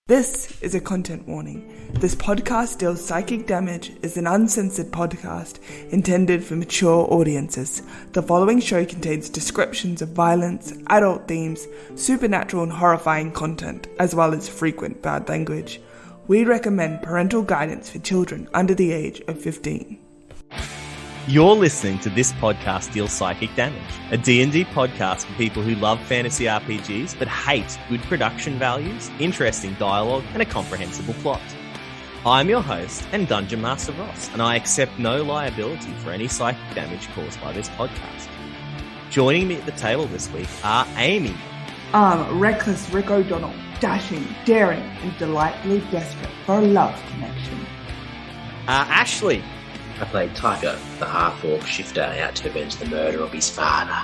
This is a content warning. This podcast deals psychic damage is an uncensored podcast intended for mature audiences. The following show contains descriptions of violence, adult themes, supernatural and horrifying content, as well as frequent bad language. We recommend parental guidance for children under the age of 15. You're listening to This Podcast Deals Psychic Damage, a D&D podcast for people who love fantasy RPGs but hate good production values, interesting dialogue, and a comprehensible plot. I'm your host and Dungeon Master Ross, and I accept no liability for any psychic damage caused by this podcast. Joining me at the table this week are Amy. Reckless Rick O'Donnell, dashing, daring, and delightfully desperate for a love connection. Ashley. I played Tiger, the half-orc shifter out to avenge the murder of his father.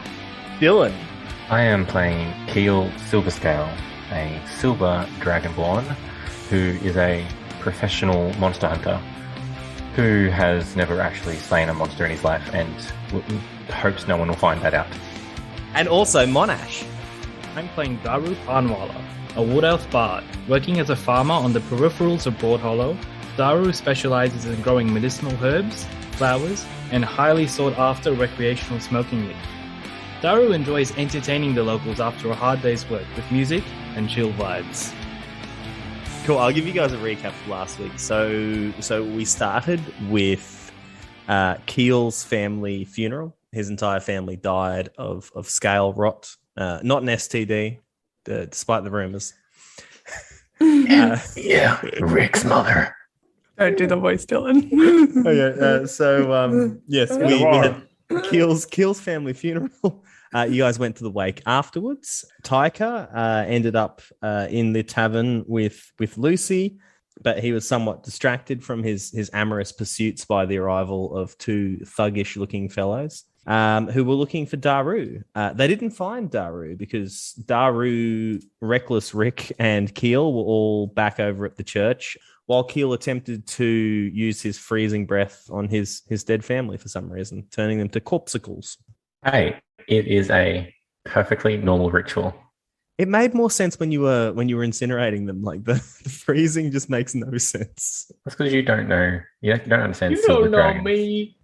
Dylan. I am playing Keel Silverscale, a silver dragonborn who is a professional monster hunter who has never actually slain a monster in his life and hopes no one will find that out. And also Monash. I'm playing Daru Panwala, a wood elf bard, working as a farmer on the peripherals of Broad Hollow. Daru specializes in growing medicinal herbs, flowers, and highly sought-after recreational smoking leaf. Daru enjoys entertaining the locals after a hard day's work with music and chill vibes. Cool, I'll give you guys a recap of last week. So we started with Keel's family funeral. His entire family died of scale rot, not an STD, despite the rumors. Yeah, Rick's mother. Don't do the voice, Dylan. Yes, we had Keel's family funeral. You guys went to the wake afterwards. Taika ended up in the tavern with Lucy, but he was somewhat distracted from his amorous pursuits by the arrival of two thuggish-looking fellows who were looking for Daru. They didn't find Daru because Daru, Reckless Rick, and Keel were all back over at the church, while Keel attempted to use his freezing breath on his dead family for some reason, turning them to corpsicles. Hey, it is a perfectly normal ritual. It made more sense when you were incinerating them. Like the freezing just makes no sense. That's because you don't know. You don't understand. You silver don't know dragons. me.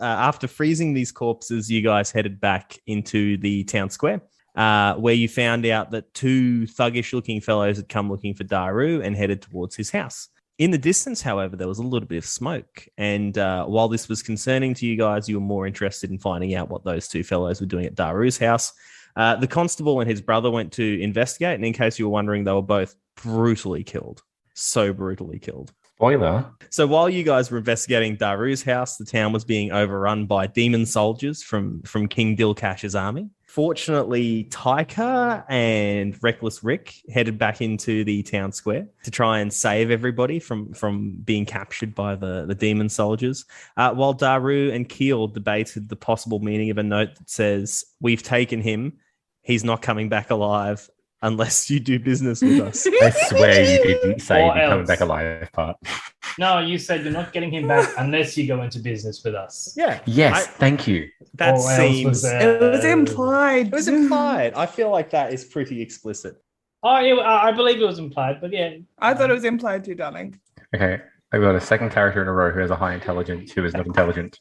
After freezing these corpses, you guys headed back into the town square, where you found out that two thuggish-looking fellows had come looking for Daru and headed towards his house. In the distance, however, there was a little bit of smoke, and while this was concerning to you guys, you were more interested in finding out what those two fellows were doing at Daru's house. The constable and his brother went to investigate, and in case you were wondering, they were both brutally killed. So brutally killed. Spoiler. So while you guys were investigating Daru's house, the town was being overrun by demon soldiers from King Dilkash's army. Fortunately, Taika and Reckless Rick headed back into the town square to try and save everybody from being captured by the demon soldiers, while Daru and Keel debated the possible meaning of a note that says, "We've taken him. He's not coming back alive unless you do business with us." I swear you didn't say Or you're coming else. back alive part. No, you said you're not getting him back unless you go into business with us. Yeah. Yes, thank you. That Or else seems... It was implied. It was implied. I feel like that is pretty explicit. I believe it was implied, but yeah. I thought it was implied too, darling. Okay, I've got a second character in a row who has a high intelligence who is not intelligent.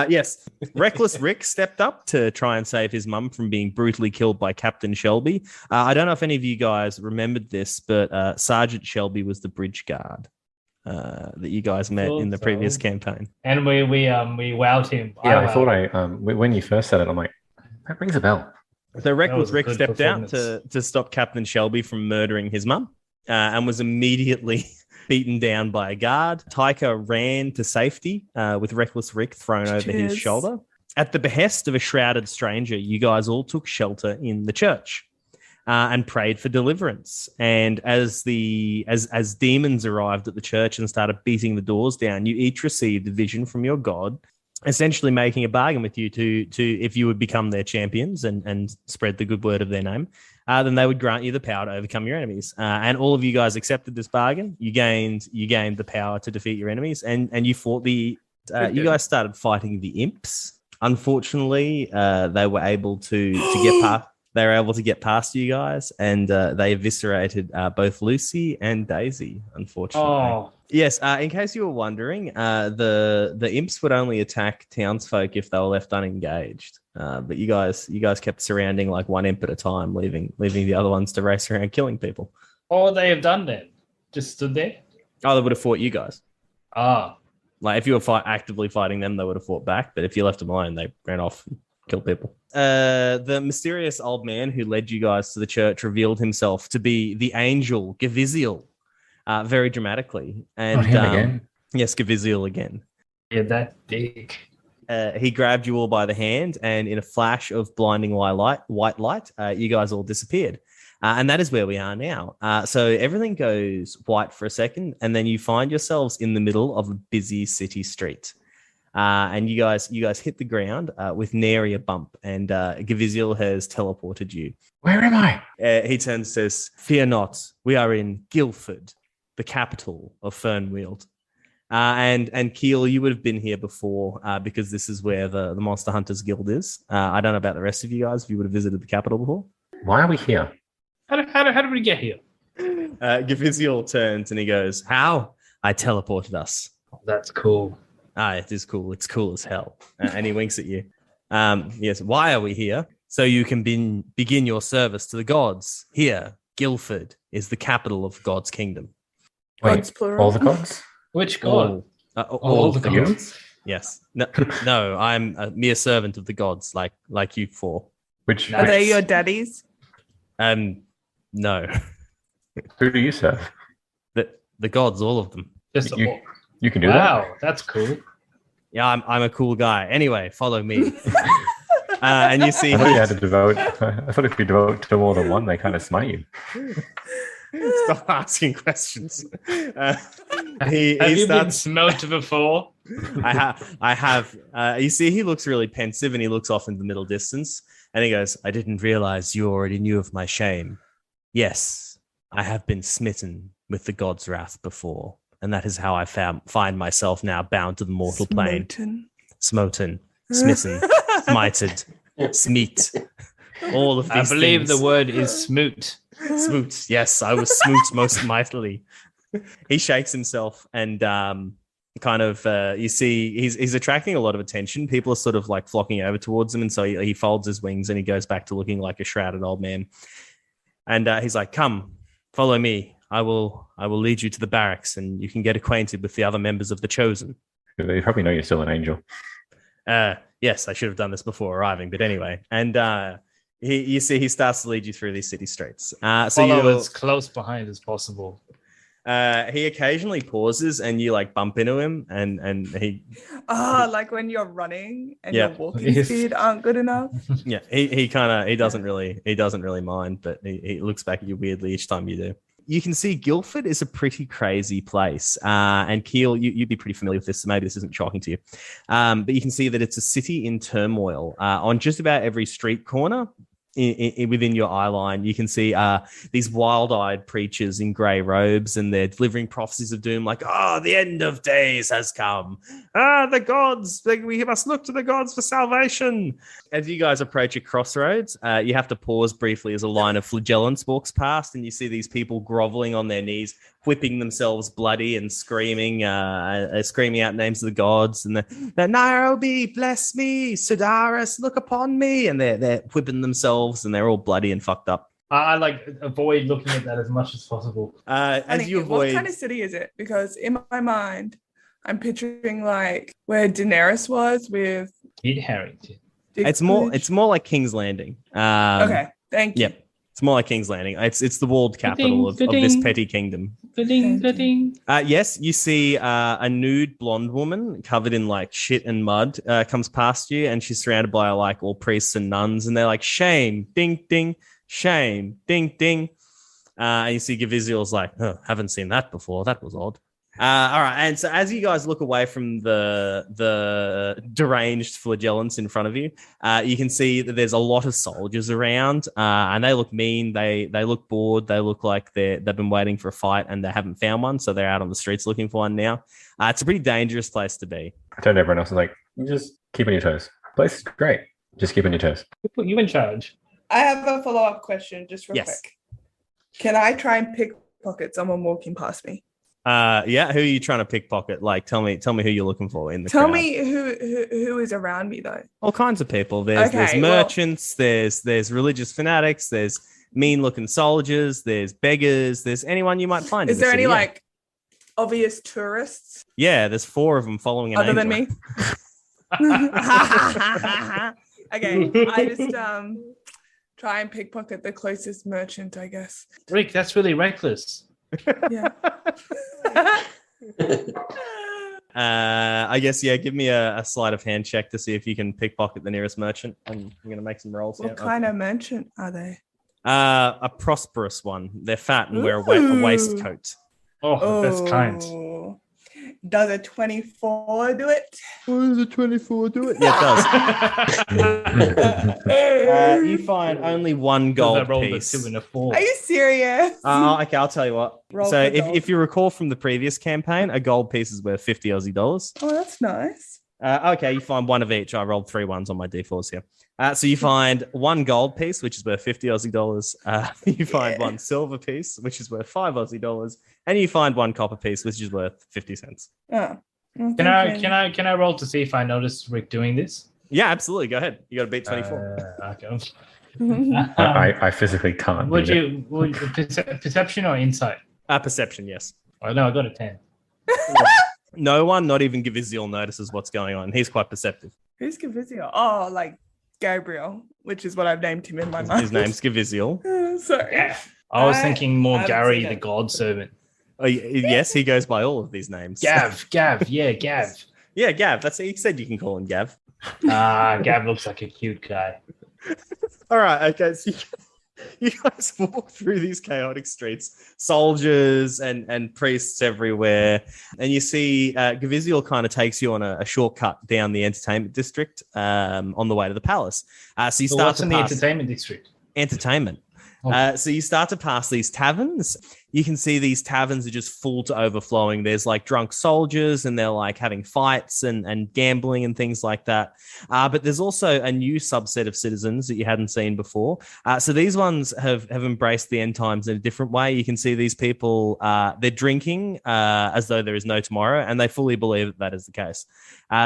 Yes. Reckless Rick stepped up to try and save his mum from being brutally killed by Captain Shelby. I don't know if any of you guys remembered this, but Sergeant Shelby was the bridge guard that you guys met in the previous campaign. And we wowed him. Yeah, I thought when you first said it, I'm like, that rings a bell. So Reckless was a Rick good stepped out performance. to stop Captain Shelby from murdering his mum and was immediately beaten down by a guard. Taika ran to safety with Reckless Rick thrown over his Cheers. shoulder. At the behest of a shrouded stranger, you guys all took shelter in the church and prayed for deliverance. And as demons arrived at the church and started beating the doors down, you each received a vision from your god, essentially making a bargain with you to if you would become their champions and spread the good word of their name, then they would grant you the power to overcome your enemies. And all of you guys accepted this bargain. You gained the power to defeat your enemies, and you fought you guys started fighting the imps. Unfortunately, they were able to get past. they were able to get past you guys, and they eviscerated both Lucy and Daisy, unfortunately. Oh, Yes, in case you were wondering, the imps would only attack townsfolk if they were left unengaged. But you guys kept surrounding like one imp at a time, leaving the other ones to race around killing people. what would they have done then? Just stood there? Oh, they would have fought you guys. Ah, Like if you were actively fighting them, they would have fought back. But if you left them alone, they ran off and killed people. The mysterious old man who led you guys to the church revealed himself to be the angel Gaviziel, very dramatically. And Not him again. Yes, Gaviziel again. yeah, that dick. He grabbed you all by the hand, and in a flash of blinding white light, you guys all disappeared. And that is where we are now. So everything goes white for a second, and then you find yourselves in the middle of a busy city street. And you guys hit the ground with nary a bump, and Gaviziel has teleported you. Where am I? He turns and says, "Fear not, we are in Guildford, the capital of Fernweald." And Keel, you would have been here before because this is where the Monster Hunters Guild is. I don't know about the rest of you guys if you would have visited the capital before. Why are we here? How did we get here? Gaviziel turns and he goes, "How? I teleported us." Oh, that's cool. It is cool. It's cool as hell. And he winks at you. Yes, why are we here? So you can begin your service to the gods. Here, Guildford is the capital of God's kingdom. Gods Wait, plural. all the gods? Which god? All the of the gods? gods. Yes. No, I'm a mere servant of the gods, like you four. Which Are they your daddies? No. Who do you serve? The gods, all of them. Just You can do that. wow, that's cool. Yeah, I'm a cool guy. Anyway, follow me. And you see, I thought you had to devote. I thought if you devote to more than one, they kind of smite you. stop asking questions. Have He you been starts. smoked before? I have. You see, he looks really pensive, and he looks off in the middle distance, and he goes, "I didn't realize you already knew of my shame. Yes, I have been smitten with the god's wrath before, and that is how I find myself now bound to the mortal plane. Smoten, smitten, smited, smeet. All of these I believe things. the word is smoot. Smoot. Yes, I was smoot most mightily." He shakes himself and kind of you see he's attracting a lot of attention. People are sort of like flocking over towards him, and so he folds his wings and he goes back to looking like a shrouded old man. And he's like, "Come, follow me. I will lead you to the barracks, and you can get acquainted with the other members of the Chosen." They probably know you're still an angel. Yes, I should have done this before arriving, but anyway. And he starts to lead you through these city streets. So Follow you as close behind as possible. he occasionally pauses, and you like bump into him, and he Like when you're running and Yeah. your walking Yes. speed aren't good enough. yeah he doesn't really mind, but he looks back at you weirdly each time you do. You can see Guildford is a pretty crazy place. And Keel, you'd be pretty familiar with this, so maybe this isn't shocking to you. But you can see that it's a city in turmoil. On just about every street corner within your eye line, you can see these wild-eyed preachers in grey robes, and they're delivering prophecies of doom like, the end of days has come. The gods, we must look to the gods for salvation. As you guys approach a crossroads, you have to pause briefly as a line of flagellants walks past, and you see these people groveling on their knees, whipping themselves bloody and screaming out names of the gods, and the Nairobi, bless me, Sudaris, look upon me, and they're whipping themselves, and they're all bloody and fucked up. I like avoid looking at that as much as possible. As you avoid, What kind of city is it? Because in my mind, I'm picturing like where Daenerys was with. Kid Harrington. it's more like King's Landing. Okay, thank you. Yep. It's more like King's Landing. It's the walled capital of this petty kingdom. Ding. Yes, you see a nude blonde woman covered in like shit and mud comes past you, and she's surrounded by like all priests and nuns, and they're like, "Shame, ding, ding, shame, ding, ding." And you see Gaviziel's like, "Haven't seen that before. That was odd." All right, and so as you guys look away from the deranged flagellants in front of you, you can see that there's a lot of soldiers around, and they look mean. They look bored. They look like they've been waiting for a fight and they haven't found one, so they're out on the streets looking for one now. It's a pretty dangerous place to be. I turned to everyone else and like, just keep on your toes. Place is great. Just keep on your toes. Who put you in charge? I have a follow-up question, just real Yes. quick. Can I try and pickpocket someone walking past me? Yeah. Who are you trying to pickpocket? Like, tell me who you're looking for in the Tell crowd. me who is around me though. All kinds of people. There's Okay, merchants. There's religious fanatics. There's mean-looking soldiers. There's beggars. There's anyone you might find. Is in the there any city, yeah. like obvious tourists Yeah, there's 4 of them following an other than angel. me? Okay, I just try and pickpocket the closest merchant, I guess. Rick, that's really reckless. Yeah. I guess, yeah, give me a sleight of hand check to see if you can pickpocket the nearest merchant. And I'm going to make some rolls What here. kind of merchant are they? A prosperous one. They're fat and wear a waistcoat. Oh, that's kind. Oh. Does a 24 do it? Does a 24 do it? Yeah, it does. You find only one gold piece. A 2 and a 4. Are you serious? Okay, I'll tell you what. Roll So for gold. if you recall from the previous campaign, a gold piece is worth 50 Aussie dollars. Oh, that's nice. Okay, you find one of each. I rolled 3 ones on my D4s here. So you find one gold piece, which is worth 50 Aussie dollars. You find one silver piece, which is worth 5 Aussie dollars, and you find one copper piece, which is worth 50 cents. Oh. Well, Can thank you. I roll to see if I notice Rick doing this? Yeah, absolutely. Go ahead. You got to beat 24. Okay. I physically can't. Would do that. you perception or insight? Perception, yes. Oh no, I got a 10. No one, not even Gaviziel, notices what's going on. He's quite perceptive. Who's Gaviziel? Oh, like Gabriel, which is what I've named him in my mind. His name's Gaviziel. Sorry. Yeah. I was thinking more haven't Gary, seen the it. God servant. Oh, yes, he goes by all of these names. Gav, yeah, Gav. Yeah, Gav. That's he said you can call him Gav. Gav looks like a cute guy. All right, okay. So you guys walk through these chaotic streets, soldiers and priests everywhere, and you see Gaviziel kind of takes you on a shortcut down the entertainment district on the way to the palace. So you So start what's to in the pass entertainment district? entertainment. So you start to pass these taverns. You can see these taverns are just full to overflowing. There's like drunk soldiers and they're like having fights and gambling and things like that. But there's also a new subset of citizens that you hadn't seen before. So these ones have embraced the end times in a different way. You can see these people, they're drinking as though there is no tomorrow, and they fully believe that is the case.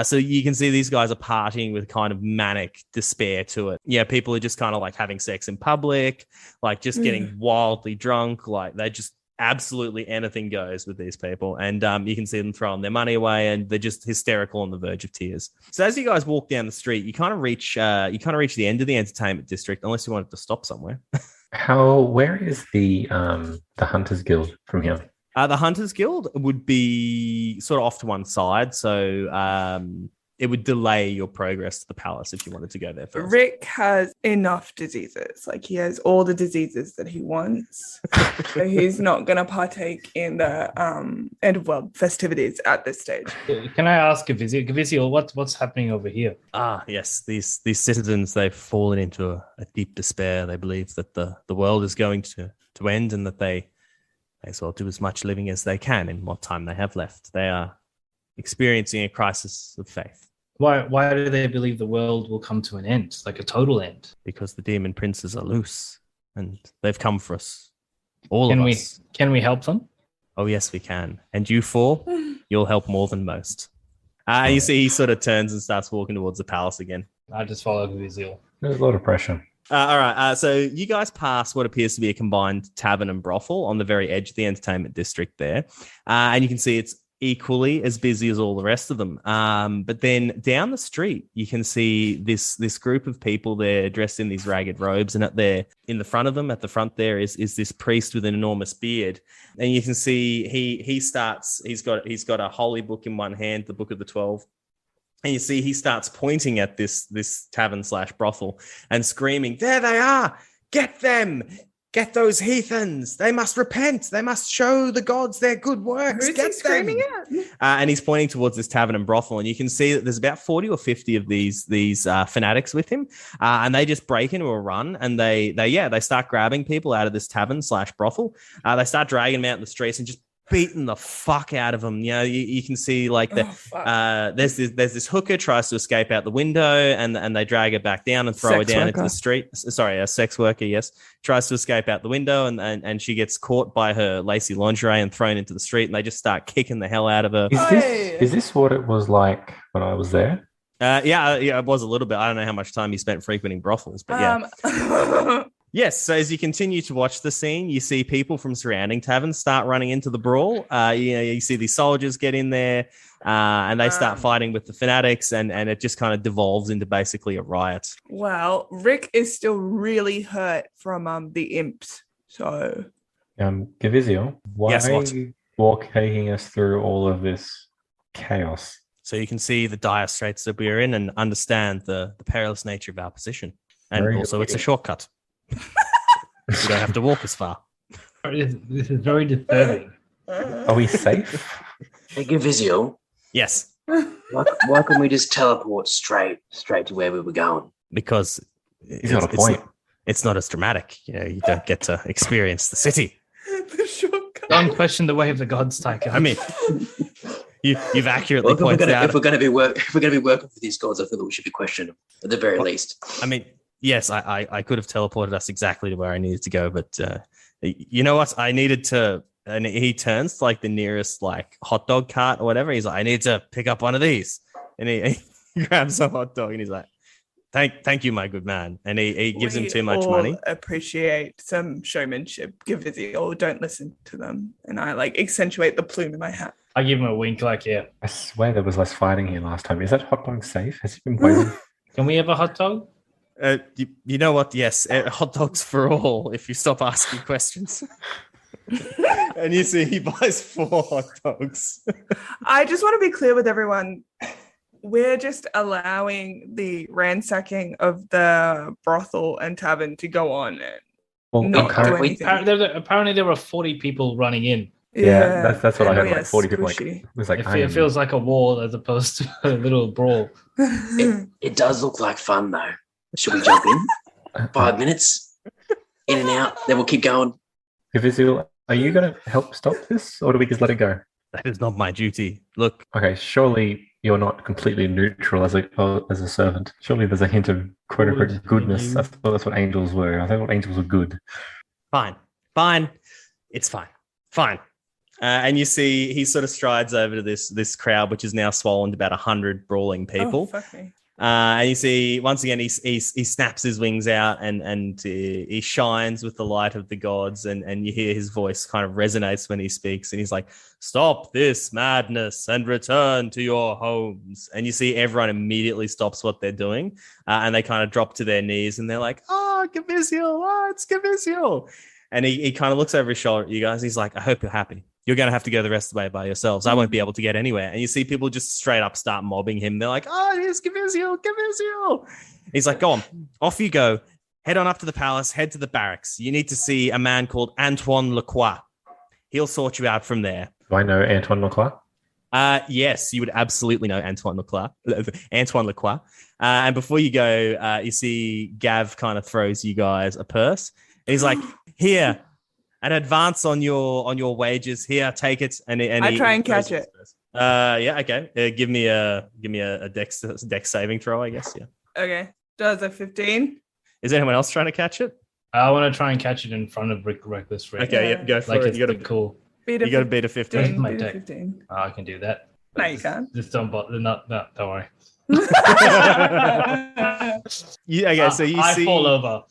So you can see these guys are partying with kind of manic despair to it. Yeah, people are just kind of like having sex in public, like just getting wildly drunk. Like they just absolutely anything goes with these people. And you can see them throwing their money away and they're just hysterical on the verge of tears. So as you guys walk down the street, you kind of reach the end of the entertainment district, unless you wanted to stop somewhere. Where is the Hunters Guild from here? The Hunters Guild would be sort of off to one side. So it would delay your progress to the palace if you wanted to go there first. Rick has enough diseases. Like he has all the diseases that he wants. So he's not going to partake in the end of world festivities at this stage. Can I ask Gaviziel, what's happening over here? Yes. These citizens, they've fallen into a deep despair. They believe that the world is going to end and that they may as well do as much living as they can in what time they have left. They are experiencing a crisis of faith. Why do they believe the world will come to an end, like a total end? Because the demon princes are loose and they've come for us. All of us. Can we help them? Oh, yes, we can. And you 4, you'll help more than most. You see he sort of turns and starts walking towards the palace again. I just follow Gaviziel. There's a lot of pressure. All right. So you guys pass what appears to be a combined tavern and brothel on the very edge of the entertainment district there. And you can see it's equally as busy as all the rest of them. But then down the street, you can see this group of people. They're dressed in these ragged robes, and in the front of them, at the front there is this priest with an enormous beard. And you can see he's got a holy book in one hand, the Book of the 12. And you see he starts pointing at this tavern/brothel and screaming, "There they are! Get them! Get those heathens! They must repent! They must show the gods their good works! Who's Get he screaming them!" at? And he's pointing towards this tavern and brothel, and you can see that there's about 40 or 50 of these fanatics with him, and they just break into a run, and they start grabbing people out of this tavern/brothel. They start dragging them out in the streets and just beating the fuck out of them. You know, you can see like there's this hooker tries to escape out the window, and they drag her back down and throw her down into the street. Sorry, a sex worker, yes, tries to escape out the window, and she gets caught by her lacy lingerie and thrown into the street, and they just start kicking the hell out of her. Is this what it was like when I was there? Yeah, it was a little bit. I don't know how much time you spent frequenting brothels, but yeah. Yes, so as you continue to watch the scene, you see people from surrounding taverns start running into the brawl. You see these soldiers get in there, and they start fighting with the fanatics, and it just kind of devolves into basically a riot. Well, Rick is still really hurt from the imps, so... Gaviziel, why are you taking us through all of this chaos? So you can see the dire straits that we're in and understand the perilous nature of our position. And also, it's a shortcut. You don't have to walk as far. This is very disturbing. Are we safe? Hey, Gaviziel. Yes. Why couldn't we just teleport straight to where we were going? Because he's got a point. It's not as dramatic. You know, you don't get to experience the city. The shortcut. Don't question the way of the gods, Tycho. I mean, you've accurately pointed out. If we're going to be working for these gods, I feel that we should be questioned at the very least. I mean, yes, I could have teleported us exactly to where I needed to go, but you know what? I needed to, and he turns to like the nearest like hot dog cart or whatever. He's like, I need to pick up one of these, and he grabs a hot dog and he's like, thank you, my good man. And he gives him too much money. Appreciate some showmanship. Gaviziel, don't listen to them. And I like accentuate the plume in my hat. I give him a wink, like, yeah. I swear there was less fighting here last time. Is that hot dog safe? Has he been waiting? Can we have a hot dog? You know what? Yes, hot dogs for all. If you stop asking questions. And you see he buys 4 hot dogs. I just want to be clear with everyone. We're just allowing the ransacking of the brothel and tavern to go on. And not do anything. Apparently there were 40 people running in. Yeah, that's what I heard. Like 40 people. Like, it was like it feels like a war as opposed to a little brawl. It does look like fun though. Should we jump in? 5 minutes, in and out. Then we'll keep going. Gaviziel, are you going to help stop this, or do we just let it go? That is not my duty. Look. Okay, surely you're not completely neutral as a servant. Surely there's a hint of quote unquote goodness. I thought that's what angels were. I thought angels were good. Fine. It's fine. And you see he sort of strides over to this crowd, which is now swollen to about 100 brawling people. Oh, fuck me. And you see, once again, he snaps his wings out and he shines with the light of the gods. And you hear his voice kind of resonates when he speaks. And he's like, stop this madness and return to your homes. And you see everyone immediately stops what they're doing. And they kind of drop to their knees and they're like, oh, Gaviziel, it's Gaviziel. And he kind of looks over his shoulder at you guys. He's like, I hope you're happy. You're going to have to go the rest of the way by yourselves. I won't be able to get anywhere. And you see people just straight up start mobbing him. They're like, oh, here's Gaviziel. He's like, go on, off you go. Head on up to the palace, head to the barracks. You need to see a man called Antoine Lacroix. He'll sort you out from there. Do I know Antoine Lacroix? Yes, you would absolutely know Antoine Lacroix. And before you go, you see Gav kind of throws you guys a purse. And he's like, here, an advance on your wages. Here, take it. And I try and catch it. Yeah, okay. Give me a dex saving throw, I guess. Yeah. Okay. Does a 15? Is anyone else trying to catch it? I want to try and catch it in front of Reckless Rick. Okay, yeah, go for like it. You got to cool. You got to beat a 15. My deck. 15. Oh, I can do that. No, you can't. Just don't bother. No, don't worry. Okay, so you I see. fall over.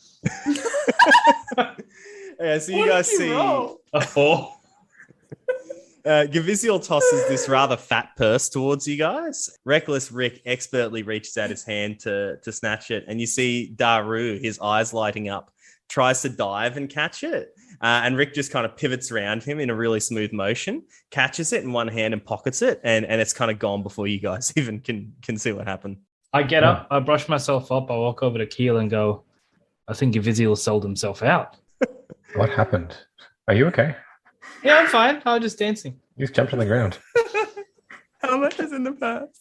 Yeah, so you guys see a 4. Gaviziel tosses this rather fat purse towards you guys. Reckless Rick expertly reaches out his hand to snatch it, and you see Daru, his eyes lighting up, tries to dive and catch it. And Rick just kind of pivots around him in a really smooth motion, catches it in one hand and pockets it, and it's kind of gone before you guys even can see what happened. I get up, I brush myself up, I walk over to Keel and go, I think Gaviziel sold himself out. What happened? Are you okay? Yeah, I'm fine. I was just dancing. You just jumped on the ground. How much is in the purse?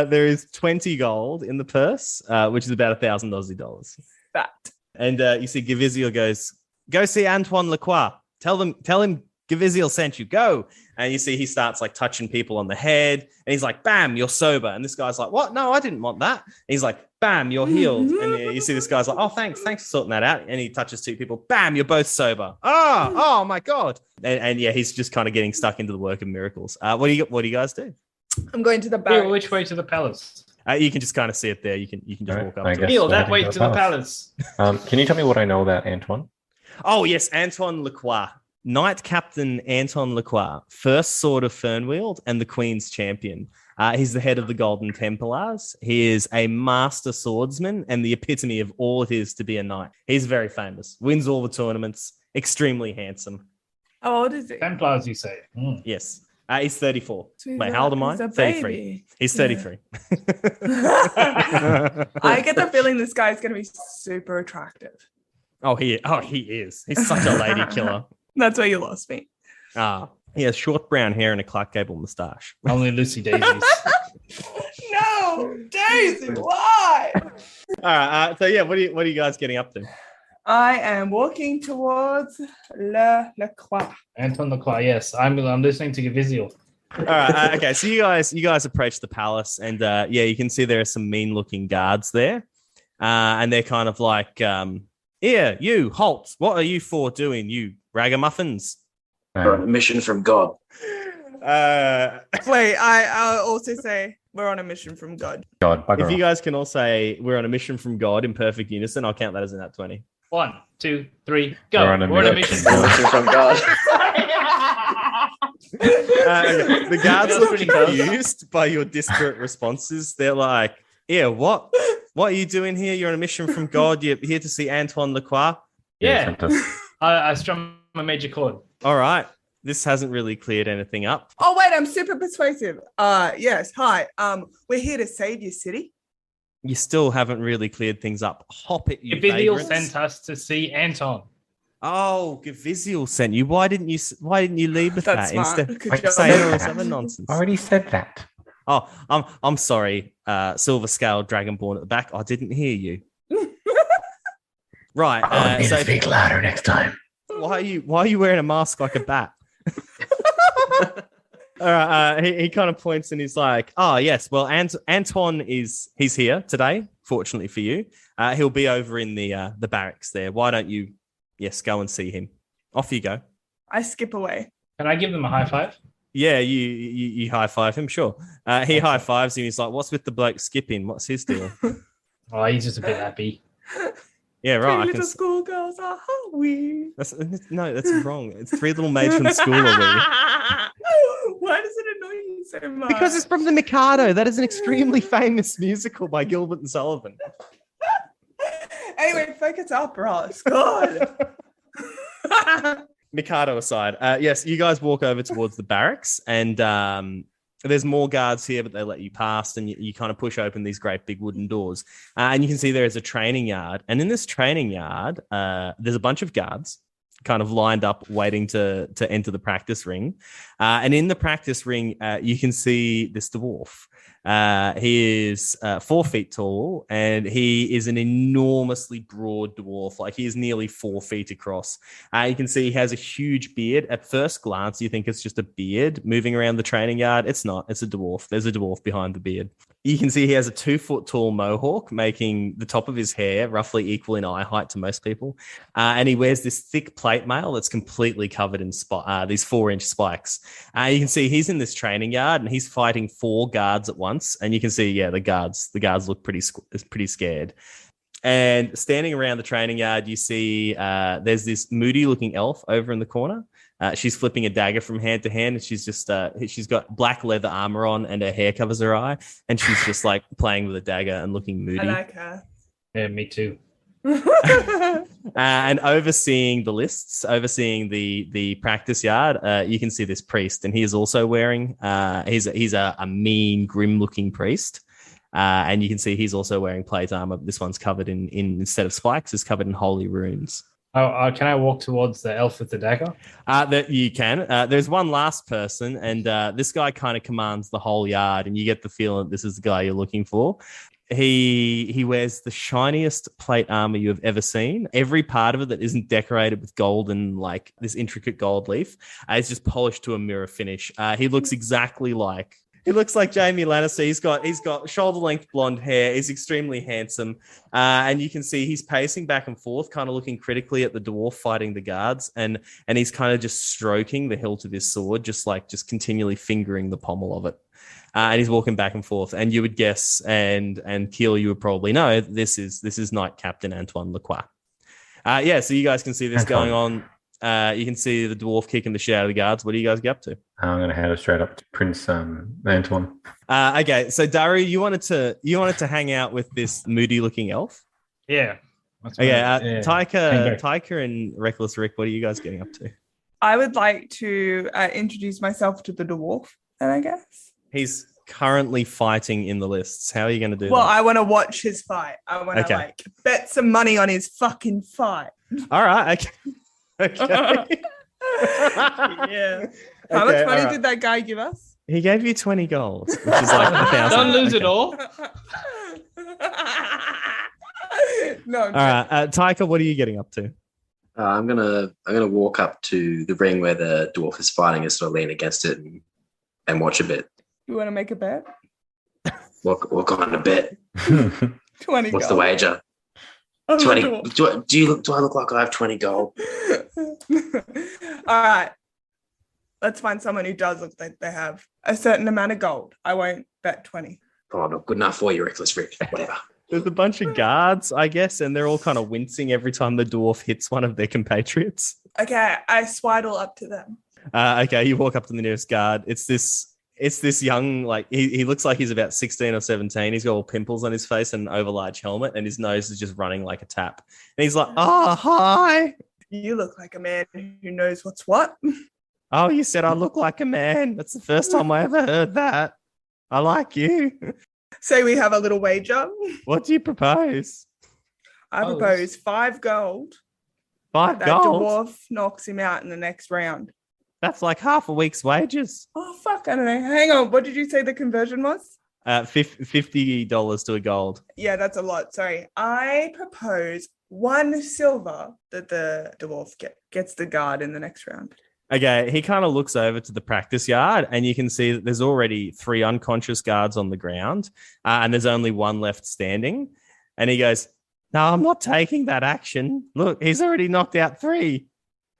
There is 20 gold in the purse, which is about 1,000 Aussie dollars. That. And you see Gaviziel goes, go see Antoine Lacroix. Tell him Gaviziel sent you, go. And you see he starts like touching people on the head and he's like, bam, you're sober. And this guy's like, what? No, I didn't want that. And he's like, bam, you're healed. And you see this guy's like, oh, thanks for sorting that out. And he touches two people, bam, you're both sober. Oh my God. And yeah, he's just kind of getting stuck into the work of miracles. What do you guys do? I'm going to the barracks. Which way to the palace? You can just kind of see it there. You can just walk up to it. Neil, that way to the palace. Can you tell me what I know about Antoine? Oh, yes, Antoine Lacroix. Knight Captain Anton Lacroix, first sword of Fernweald and the Queen's champion. He's the head of the Golden Templars. He is a master swordsman and the epitome of all it is to be a knight. He's very famous, wins all the tournaments, extremely handsome. How old is he? Templars, you say? Mm. Yes. He's 34. Wait, how old am I? 33. He's 33. I get the feeling this guy's going to be super attractive. Oh, he is. He's such a lady killer. That's why you lost me. He has short brown hair and a Clark Gable moustache. Only Lucy Daisies. No, Daisy, why? All right. So yeah, what are you guys getting up to? I am walking towards Le Croix. Anton Lacroix, yes. I'm listening to Gaviziel. All right. Okay. So you guys approach the palace, and you can see there are some mean-looking guards there, and they're kind of like, "Here, you halt! What are you for doing, you ragamuffins?" We're on a mission from God. Wait, I'll also say we're on a mission from God. If you guys can all say we're on a mission from God in perfect unison, I'll count that as a nat 20. 1, 2, 3, go. We're on a mission from God. The guards look confused by your disparate responses. They're like, "Yeah, what are you doing here? You're on a mission from God. You're here to see Antoine Lacroix." Yeah, I strum a major chord. All right. This hasn't really cleared anything up. Oh, wait, I'm super persuasive. Yes, hi. We're here to save your city. You still haven't really cleared things up. Hop it, you Gaviziel vagrants. sent us to see Anton. Oh, Gaviziel sent you. Why didn't you lead with That's that smart. instead Good of saying all job. this other nonsense? I already said that. Oh, I'm sorry, Silver Scale Dragonborn at the back. I didn't hear you. Right. So speak louder next time. Why are you wearing a mask like a bat? All right, he kind of points and he's like, "Oh yes, well, Anton he's here today. Fortunately for you, he'll be over in the barracks there. Why don't you, go and see him? Off you go." I skip away. Can I give them a high five? Yeah, you high five him, sure. He high fives him. He's like, "What's with the bloke skipping? What's his deal?" Oh, he's just a bit happy. Yeah, right. Three little schoolgirls are we? That's wrong. It's Three Little Maids from the School of We. Why does it annoy you so much? Because it's from the Mikado. That is an extremely famous musical by Gilbert and Sullivan. Anyway, focus up, Ross. God. Mikado aside, yes, you guys walk over towards the barracks, and there's more guards here, but they let you past, and you kind of push open these great big wooden doors, and you can see there is a training yard, and in this training yard, there's a bunch of guards kind of lined up waiting to enter the practice ring, and in the practice ring, you can see this dwarf. He is 4 feet tall, and he is an enormously broad dwarf. Like, he is nearly 4 feet across. You can see he has a huge beard. At first glance, you think it's just a beard moving around the training yard. It's not. It's a dwarf. There's a dwarf behind the beard. You can see he has a 2 foot tall mohawk, making the top of his hair roughly equal in eye height to most people. And he wears this thick plate mail that's completely covered in these 4-inch spikes. You can see he's in this training yard, and he's fighting 4 guards at once. And you can see, the guards look pretty scared. And standing around the training yard, you see there's this moody-looking elf over in the corner. She's flipping a dagger from hand to hand, and she's just she's got black leather armor on, and her hair covers her eye, and she's just like playing with a dagger and looking moody. I like her. Yeah, me too. And overseeing the lists, overseeing the practice yard, you can see this priest, and he is also wearing. He's a mean, grim-looking priest, and you can see he's also wearing plate armor. This one's covered in instead of spikes, is covered in holy runes. Oh, can I walk towards the elf with the dagger? That you can. There's one last person, and this guy kind of commands the whole yard, and you get the feeling that this is the guy you're looking for. He wears the shiniest plate armor you have ever seen. Every part of it that isn't decorated with gold and like this intricate gold leaf is just polished to a mirror finish. He looks exactly like Jamie Lannister. He's got shoulder length blonde hair. He's extremely handsome, and you can see he's pacing back and forth, kind of looking critically at the dwarf fighting the guards, and he's kind of just stroking the hilt of his sword, just continually fingering the pommel of it. And he's walking back and forth, and you would guess, and Keel, you would probably know, this is Knight Captain Antoine Lacroix. So you guys can see this going on. You can see the dwarf kicking the shit out of the guards. What do you guys get up to? I'm going to hand it straight up to Prince Antoine. Okay, so Daru, you wanted to hang out with this moody-looking elf. Yeah. Okay, Taika and Reckless Rick, what are you guys getting up to? I would like to introduce myself to the dwarf, then I guess. He's currently fighting in the lists. How are you going to do that? Well, I want to watch his fight. I want to bet some money on his fucking fight. All right. Okay. Yeah. How much money did that guy give us? He gave you 20 gold, which is like 1,000. Don't lose it all. No. All right, Taika, what are you getting up to? I'm gonna walk up to the ring where the dwarf is fighting and sort of lean against it and watch a bit. You want to make a bet? What kind of bet? 20 What's gold. the wager? 20. Do I look like I have 20 gold? All right. Let's find someone who does look like they have a certain amount of gold. I won't bet 20. Oh, not good enough for you, Reckless Rick. Whatever. There's a bunch of guards, I guess, and they're all kind of wincing every time the dwarf hits one of their compatriots. Okay, I swaddle up to them. Okay, you walk up to the nearest guard. It's this young, like, he looks like he's about 16 or 17. He's got all pimples on his face and an overlarge helmet, and his nose is just running like a tap. And he's like, "Oh, hi. You look like a man who knows what's what." Oh, you said I look like a man. That's the first time I ever heard that. I like you. Say we have a little wager. What do you propose? I propose 5 gold. 5 That gold? dwarf knocks him out in the next round. That's like half a week's wages. Oh, fuck. I don't know. Hang on. What did you say the conversion was? $50 to a gold. Yeah, that's a lot. Sorry. I propose 1 silver that the dwarf gets the guard in the next round. Okay, he kind of looks over to the practice yard, and you can see that there's already 3 unconscious guards on the ground, and there's only 1 left standing. And he goes, "No, I'm not taking that action. Look, he's already knocked out 3.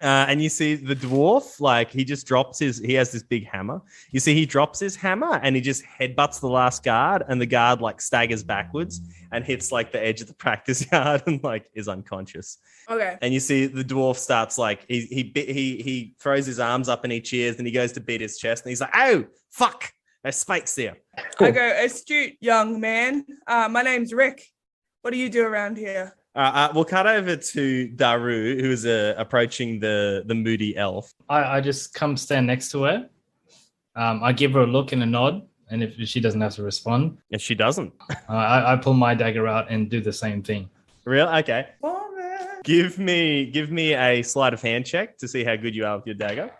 And you see the dwarf, like, he just drops he has this big hammer. You see he drops his hammer and he just headbutts the last guard, and the guard like staggers backwards and hits like the edge of the practice yard and like is unconscious. Okay. And you see the dwarf starts like, he throws his arms up and he cheers, and he goes to beat his chest and he's like, "Oh, fuck, there's spikes there." I go, "Astute young man. My name's Rick. What do you do around here?" We'll cut over to Daru, who is approaching the moody elf. I just come stand next to her. I give her a look and a nod, and if she doesn't have to respond, And she doesn't. I pull my dagger out and do the same thing. Real? Okay. Oh, man. Give me a sleight of hand check to see how good you are with your dagger.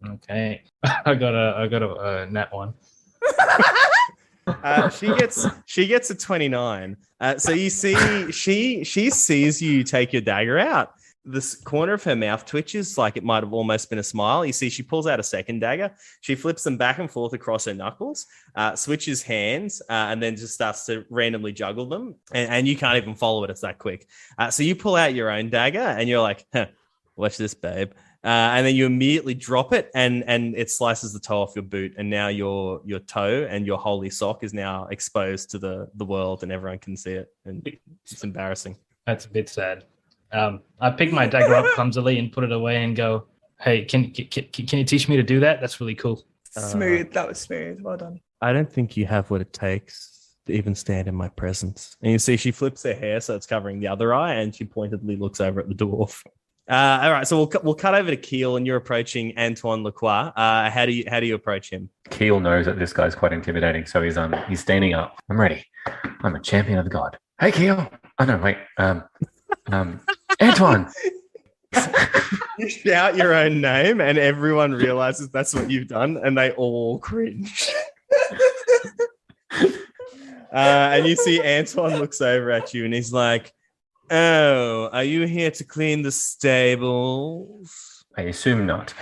Okay, I got a nat 1. She gets a 29. So you see, she sees you take your dagger out. This corner of her mouth twitches like it might have almost been a smile. You see, she pulls out a second dagger. She flips them back and forth across her knuckles, switches hands, and then just starts to randomly juggle them. And you can't even follow it. It's that quick. So you pull out your own dagger, and you're like, "Watch this, babe." And then you immediately drop it, and it slices the toe off your boot, and now your toe and your holy sock is now exposed to the world, and everyone can see it, and it's embarrassing. That's a bit sad. I pick my dagger up clumsily and put it away and go, "Hey, can you teach me to do that? That's really cool." Smooth. That was smooth. Well done. I don't think you have what it takes to even stand in my presence. And you see she flips her hair so it's covering the other eye, and she pointedly looks over at the dwarf. All right, so we'll cut over to Keel, and you're approaching Antoine Lacroix. How do you approach him? Keel knows that this guy's quite intimidating, so he's standing up. "I'm ready. I'm a champion of the god. Hey, Keel. Oh no, wait. Antoine." You shout your own name, and everyone realizes that's what you've done, and they all cringe. And you see Antoine looks over at you and he's like, "Oh, are you here to clean the stables?" I assume not.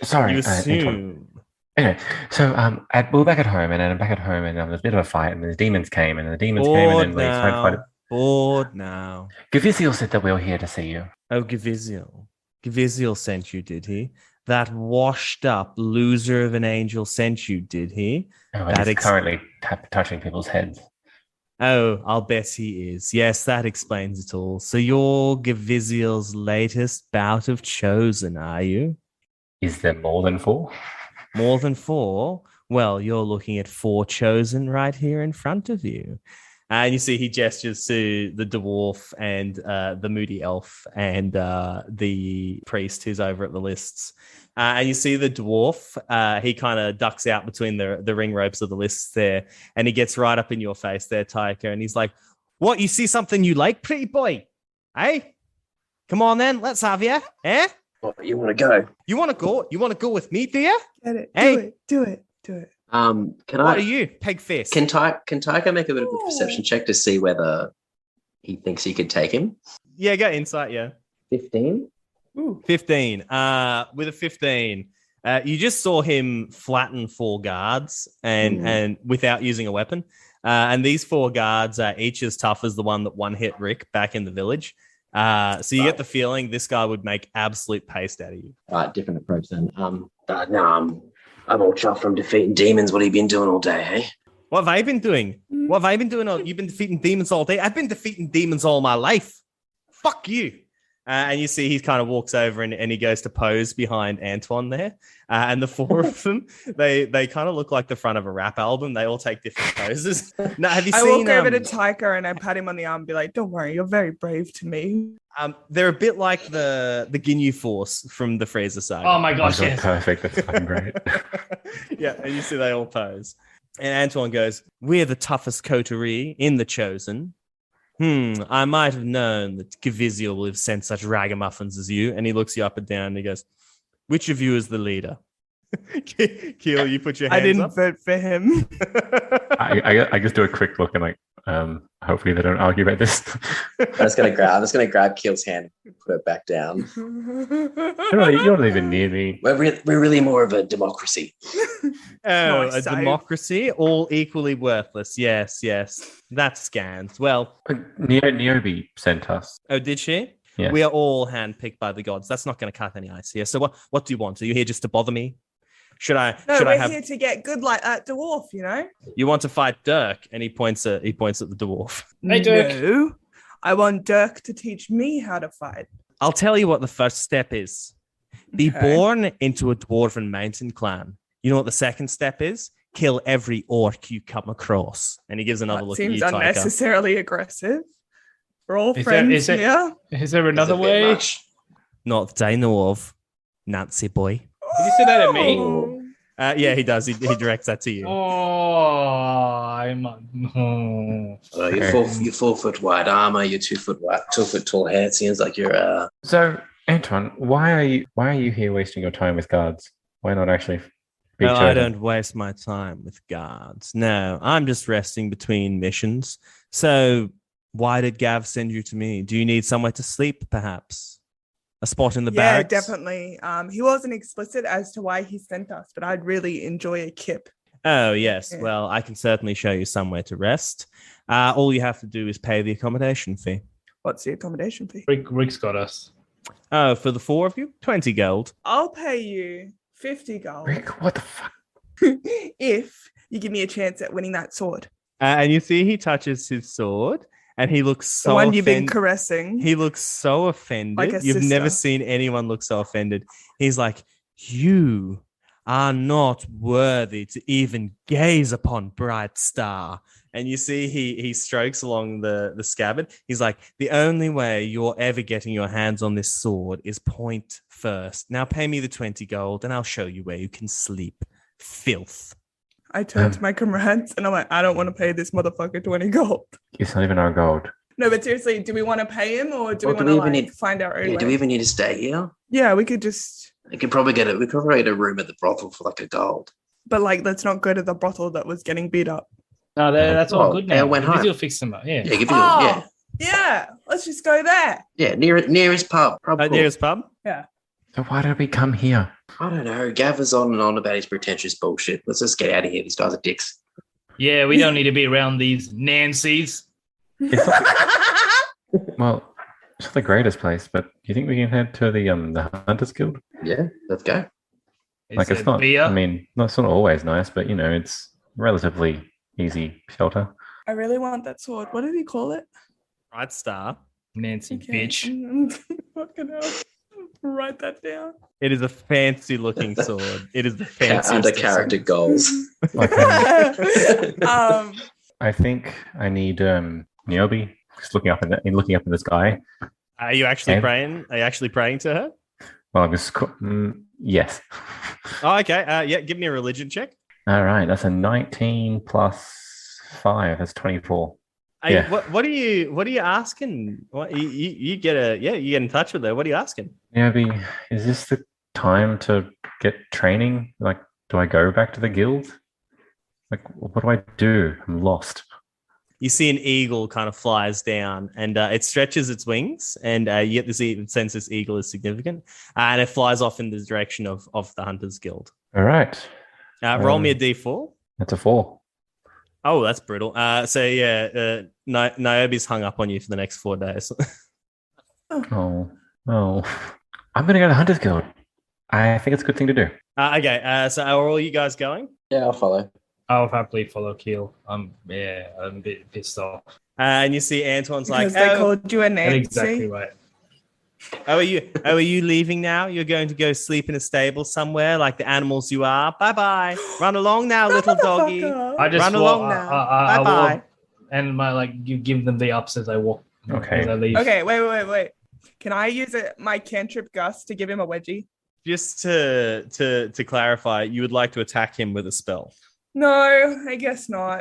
Sorry. You Antoine. assume. Anyway, so we were back at home, and then I'm back at home, and there was a bit of a fight, and the demons came, and then Bored we tried to fight it. Bored now. Gaviziel said that we were here to see you. Oh, Gaviziel. Gaviziel sent you, did he? That washed up loser of an angel sent you, did he? Oh, and he's currently touching people's heads. Oh, I'll bet he is. Yes, that explains it all. So you're Gaviziel's latest bout of chosen, are you? Is there more than 4? More than 4? Well, you're looking at 4 chosen right here in front of you. And you see he gestures to the dwarf and the moody elf and the priest who's over at the lists. And you see the dwarf, he kind of ducks out between the ring ropes of the lists there. And he gets right up in your face there, Tycho. And he's like, "What, you see something you like, pretty boy? Hey? Come on then, let's have you. Eh? Oh, you want to go? You want to go? You want to go with me, do you? Get it. Hey. Do it. Can What are you, peg face? Can Tycho make a bit of a perception check to see whether he thinks he could take him? Yeah, go insight, yeah. 15. Ooh. 15. With a 15, you just saw him flatten 4 guards and without using a weapon. And these 4 guards are each as tough as the one that one hit Rick back in the village. So you get the feeling this guy would make absolute paste out of you. Different approach then. I'm all chuffed from defeating demons. What have you been doing all day, hey? What have I been doing? What have I been doing? You've been defeating demons all day. I've been defeating demons all my life. Fuck you. And you see he kind of walks over and he goes to pose behind Antoine there. And the 4 of them, they kind of look like the front of a rap album. They all take different poses. Now, have you seen? I walk over to Tycho and I pat him on the arm and be like, "Don't worry, you're very brave to me." They're a bit like the Ginyu Force from the Fraser saga. Oh my gosh, Oh, yes. perfect. That's fucking great. Yeah, and you see they all pose. And Antoine goes, "We're the toughest coterie in the Chosen. I might have known that Gaviziel would have sent such ragamuffins as you." And he looks you up and down and he goes, "Which of you is the leader?" Keel, you put your hands I didn't up. vote for him. I just do a quick look and hopefully they don't argue about this. I'm just gonna grab Keel's hand and put it back down. You're not even near me. We're really more of a democracy. Oh, Nice a save. democracy, all equally worthless. Yes. That's scans. Well, Niobe sent us. oh, did she? Yeah. We are all handpicked by the gods. That's not going to cut any ice here. So what do you want? Are you here just to bother me? Should I We're have here to get good like that dwarf, you know? you want to fight Dirk? And he points at the dwarf. Hey, Dirk. No, I want Dirk to teach me how to fight. I'll tell you what the first step is. Be Okay. born into a dwarven mountain clan. You know what the second step is? Kill every orc you come across. And he gives another That look at seems you, Tycho. unnecessarily aggressive. We're all Is friends there- here. Is there another It's a bit way? much. Not that I know of. Nancy boy. Did you say that at me? Oh. Yeah, he does. He directs that to you. Oh, I'm. Oh. You're 4 foot wide armor. You're 2 foot wide, 2 foot tall hair. It seems like you're. So, Antoine, why are you here wasting your time with guards? Why not actually be No, chosen? I don't waste my time with guards. No, I'm just resting between missions. So why did Gav send you to me? Do you need somewhere to sleep, perhaps? A spot in the Yeah, barracks? definitely. He wasn't explicit as to why he sent us, but I'd really enjoy a kip. Oh, yes. Yeah. Well, I can certainly show you somewhere to rest. All you have to do is pay the accommodation fee. What's the accommodation fee? Rick's got us. Oh, for the 4 of you? 20 gold. I'll pay you 50 gold Rick, what the fuck? if you give me a chance at winning that sword. And you see he touches his sword and he looks so The one you've been offended. caressing. He looks so offended. Like a You've never sister. seen anyone look so offended. He's like, "You are not worthy to even gaze upon Bright Star." And you see he strokes along the scabbard. He's like, "The only way you're ever getting your hands on this sword is point first. Now pay me the 20 gold and I'll show you where you can sleep. Filth." I turned to my comrades and I'm like, I don't want to pay this motherfucker 20 gold. It's not even our gold. No, but seriously, do we want to pay him or do Well, we do want we to even like need- find our own Yeah, way? do we even need to stay here? Yeah, we could just, We could probably get a room at the brothel for like a gold. but like, let's not go to the brothel that was getting beat up. No, that's all Oh, good they now. went home. Gaviziel fixed them up. Yeah. Yeah, give you Oh, yeah. Let's just go there. nearest pub. Cool. Nearest pub. Yeah. So why did we come here? I don't know. Gav is on and on about his pretentious bullshit. Let's just get out of here. These guys are dicks. Yeah, we don't need to be around these Nancys. It's not, well, it's not the greatest place, but do you think we can head to the Hunters Guild? Yeah, let's go. Like, it's it not. beer? I mean, it's not always nice, but it's relatively easy shelter. I really want that sword. What did he call it? Bright Star. Nancy Okay. bitch. Fucking hell. Write that down. It is a fancy looking sword. It is the Under fanciest. character goals. I think I need Niobe. Just looking up in the sky. Are you actually And- praying? Are you actually praying to her? Well, I'm just yes. Oh, okay. Yeah, give me a religion check. All right, that's a 19 plus 5. That's 24. Hey, Yeah. what are you asking? What you get you get in touch with her. What are you asking? Niobe, is this the time to get training? Like, do I go back to the guild? Like, what do I do? I'm lost. You see an eagle kind of flies down, and it stretches its wings, and you get this sense this eagle is significant, and it flies off in the direction of the Hunters Guild. All right, Roll me a d4. that's a 4. Oh, that's brutal. So yeah, Niobe's hung up on you for the next 4 days. Oh, I'm gonna go to the Hunters Guild. I think it's a good thing to do. Okay. So are all you guys going? Yeah, I'll follow. I'll happily follow Keel. I'm a bit pissed off. And you see Antoine's like, Because they called you a That's Nancy. exactly right. are you leaving now? You're going to go sleep in a stable somewhere like the animals you are? Bye-bye. Run along now, little doggy. I just Run walk, along now. I Bye-bye. walk, and you give them the ups as I walk. Okay. As I leave. Okay, wait. Can I use my cantrip Gus to give him a wedgie? Just to clarify, you would like to attack him with a spell. No, I guess not.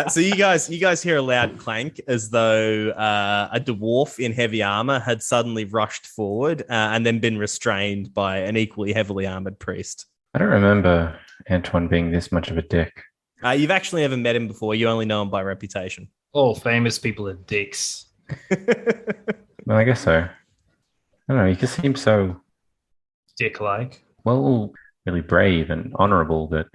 So you guys hear a loud clank as though a dwarf in heavy armor had suddenly rushed forward and then been restrained by an equally heavily armored priest. I don't remember Antoine being this much of a dick. You've actually never met him before. You only know him by reputation. All famous people are dicks. Well, I guess so. I don't know. He just seems so Dick-like. really brave and honorable that.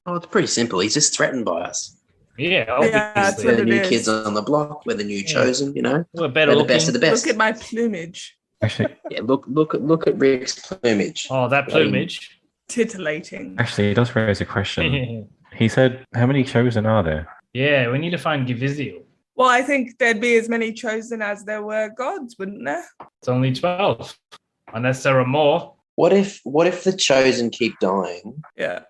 Oh, it's pretty simple. He's just threatened by us. Yeah, Yeah, that's obviously. We're what the it new is. kids on the block. We're the new chosen. We're better We're the looking. best of the best. Look at my plumage. Actually, Yeah, look at Rick's plumage. Oh, that plumage. Titillating. it does raise a question. He said, "How many chosen are there?" Yeah, we need to find Gaviziel. Well, I think there'd be as many chosen as there were gods, wouldn't there? It's only 12. Unless there are more. What if the chosen keep dying Yeah.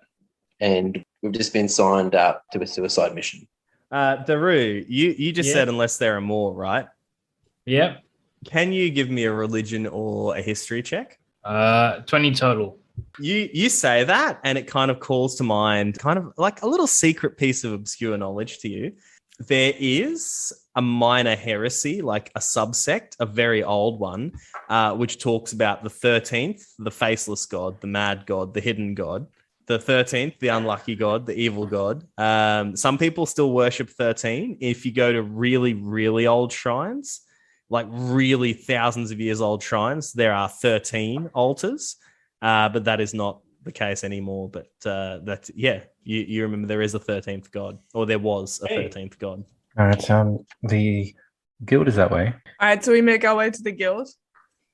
and we've just been signed up to a suicide mission? Daru, you just Yeah. said unless there are more, right? Yep. Can you give me a religion or a history check? 20 total. You say that, and it kind of calls to mind kind of like a little secret piece of obscure knowledge to you. There is a minor heresy, like a subsect, a very old one, which talks about the 13th, the faceless god, the mad god, the hidden god. The 13th, the unlucky god, the evil god. Some people still worship 13. If you go to really, really old shrines, like really thousands of years old shrines, there are 13 altars, but that is not the case anymore. But that's, yeah, you remember there is a 13th god, or there was a 13th god. All right, the guild is that way. All right, so we make our way to the guild.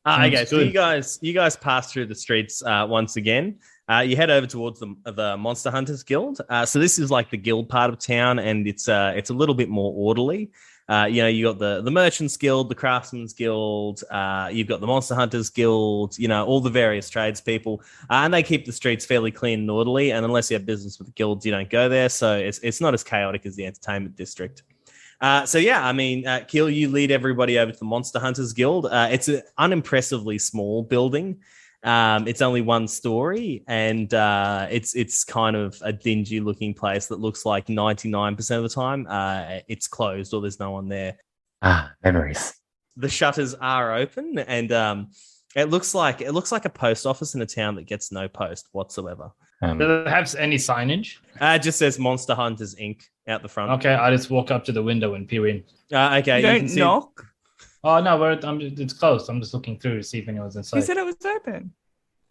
Okay, Sounds so good. you guys pass through the streets once again. You head over towards the Monster Hunters Guild. So this is like the guild part of town, and it's a little bit more orderly. You got the Merchants Guild, the Craftsman's Guild. You've got the Monster Hunters Guild. All the various tradespeople, and they keep the streets fairly clean and orderly. And unless you have business with the guilds, you don't go there. So it's not as chaotic as the entertainment district. Keel, you lead everybody over to the Monster Hunters Guild. It's an unimpressively small building. It's only one story, and it's kind of a dingy looking place that looks like 99% of the time it's closed or there's no one there. Memories. The shutters are open, and it looks like a post office in a town that gets no post whatsoever. Does it have any signage? It just says Monster Hunters Inc. out the front. Okay, I just walk up to the window and peer in. Okay, You you don't can see. knock. Oh no, it's closed. I'm just looking through to see if anyone's inside. You said it was open.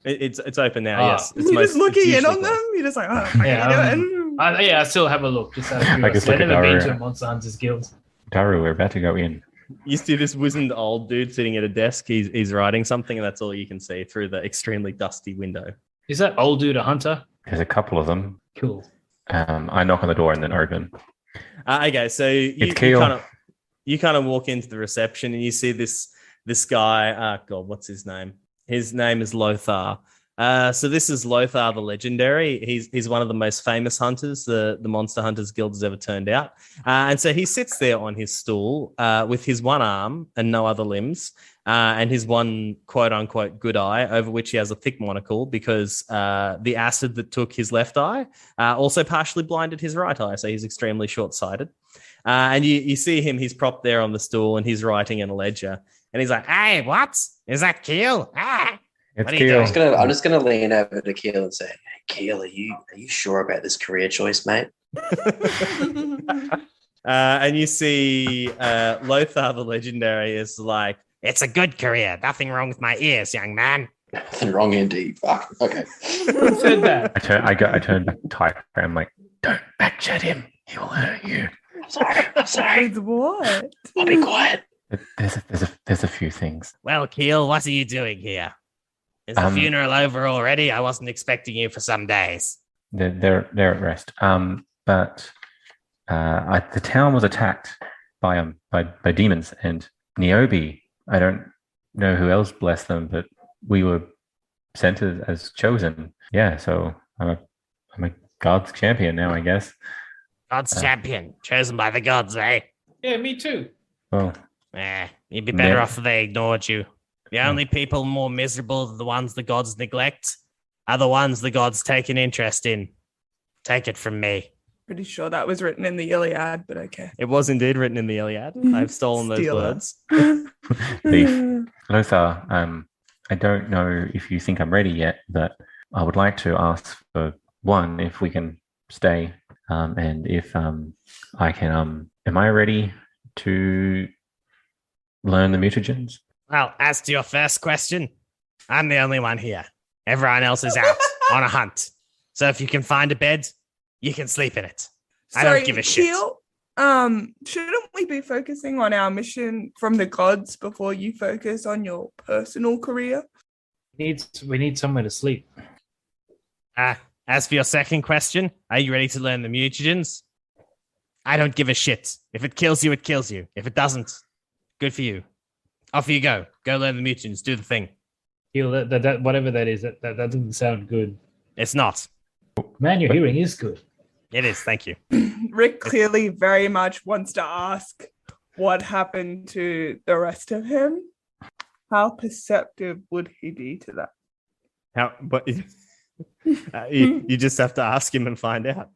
It's open now. Ah. Yes, it's You're just looking in on closed. them. You're just like, oh, I still have a look. Just out of I guess curiosity. I've look at never been our- to a Monster Hunters Guild. Daru, we're about to go in. You see this wizened old dude sitting at a desk. He's writing something, and that's all you can see through the extremely dusty window. Is that old dude a hunter? There's a couple of them. Cool. I knock on the door and then open. Okay, so you kind of walk into the reception and you see this guy. God, what's his name? His name is Lothar. So this is Lothar the Legendary. He's one of the most famous hunters the Monster Hunters Guild has ever turned out. And so he sits there on his stool with his one arm and no other limbs, and his one quote unquote good eye, over which he has a thick monocle because the acid that took his left eye also partially blinded his right eye. So he's extremely short sighted. And you see him, he's propped there on the stool and he's writing in a ledger. And he's like, "Hey, what? Is that Keel? Ah." It's What are you Keel. doing? I'm just gonna lean over to Keel and say, "Hey, Keel, are you sure about this career choice, mate?" And you see Lothar the Legendary is like, "It's a good career. Nothing wrong with my ears, young man." Nothing wrong indeed. Fuck. Okay. Who said that? I turn back to Tyker. I'm like, don't backchat him. He will hurt you. I'm sorry. With what? I'll be quiet. There's a few things. Well, Keel, what are you doing here? Is the funeral over already? I wasn't expecting you for some days. They're at rest. But the town was attacked by demons and Niobe. I don't know who else blessed them, but we were sent as chosen. Yeah, so I'm a God's champion now, I guess. God's champion, chosen by the gods, eh? Yeah, me too. Well, You'd be better Yeah. off if they ignored you. The only people more miserable than the ones the gods neglect are the ones the gods take an interest in. Take it from me. Pretty sure that was written in the Iliad, but okay. It was indeed written in the Iliad. I've stolen those Stealer. words. Thief. Lothar, I don't know if you think I'm ready yet, but I would like to ask for one, if we can stay, and if I can. Am I ready to learn the mutagens? Well, as to your first question, I'm the only one here. Everyone else is out on a hunt. So if you can find a bed, you can sleep in it. I don't give a shit. Keel, shouldn't we be focusing on our mission from the gods before you focus on your personal career? We need somewhere to sleep. As for your second question, are you ready to learn the mutagens? I don't give a shit. If it kills you, it kills you. If it doesn't, good for you. Off you go. Go learn the mutagens. Do the thing. Heal that whatever that is. That doesn't sound good. It's not. Man, your hearing is good. It is. Thank you. Rick clearly very much wants to ask what happened to the rest of him. How perceptive would he be to that? But you just have to ask him and find out.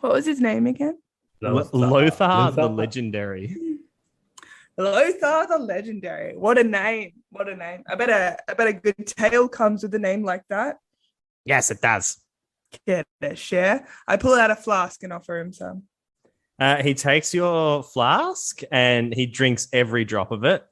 What was his name again? Lothar the Legendary. Lothar the Legendary. What a name. What a name. I bet a good tale comes with a name like that. Yes, it does. Get a share. I pull out a flask and offer him some. He takes your flask and he drinks every drop of it,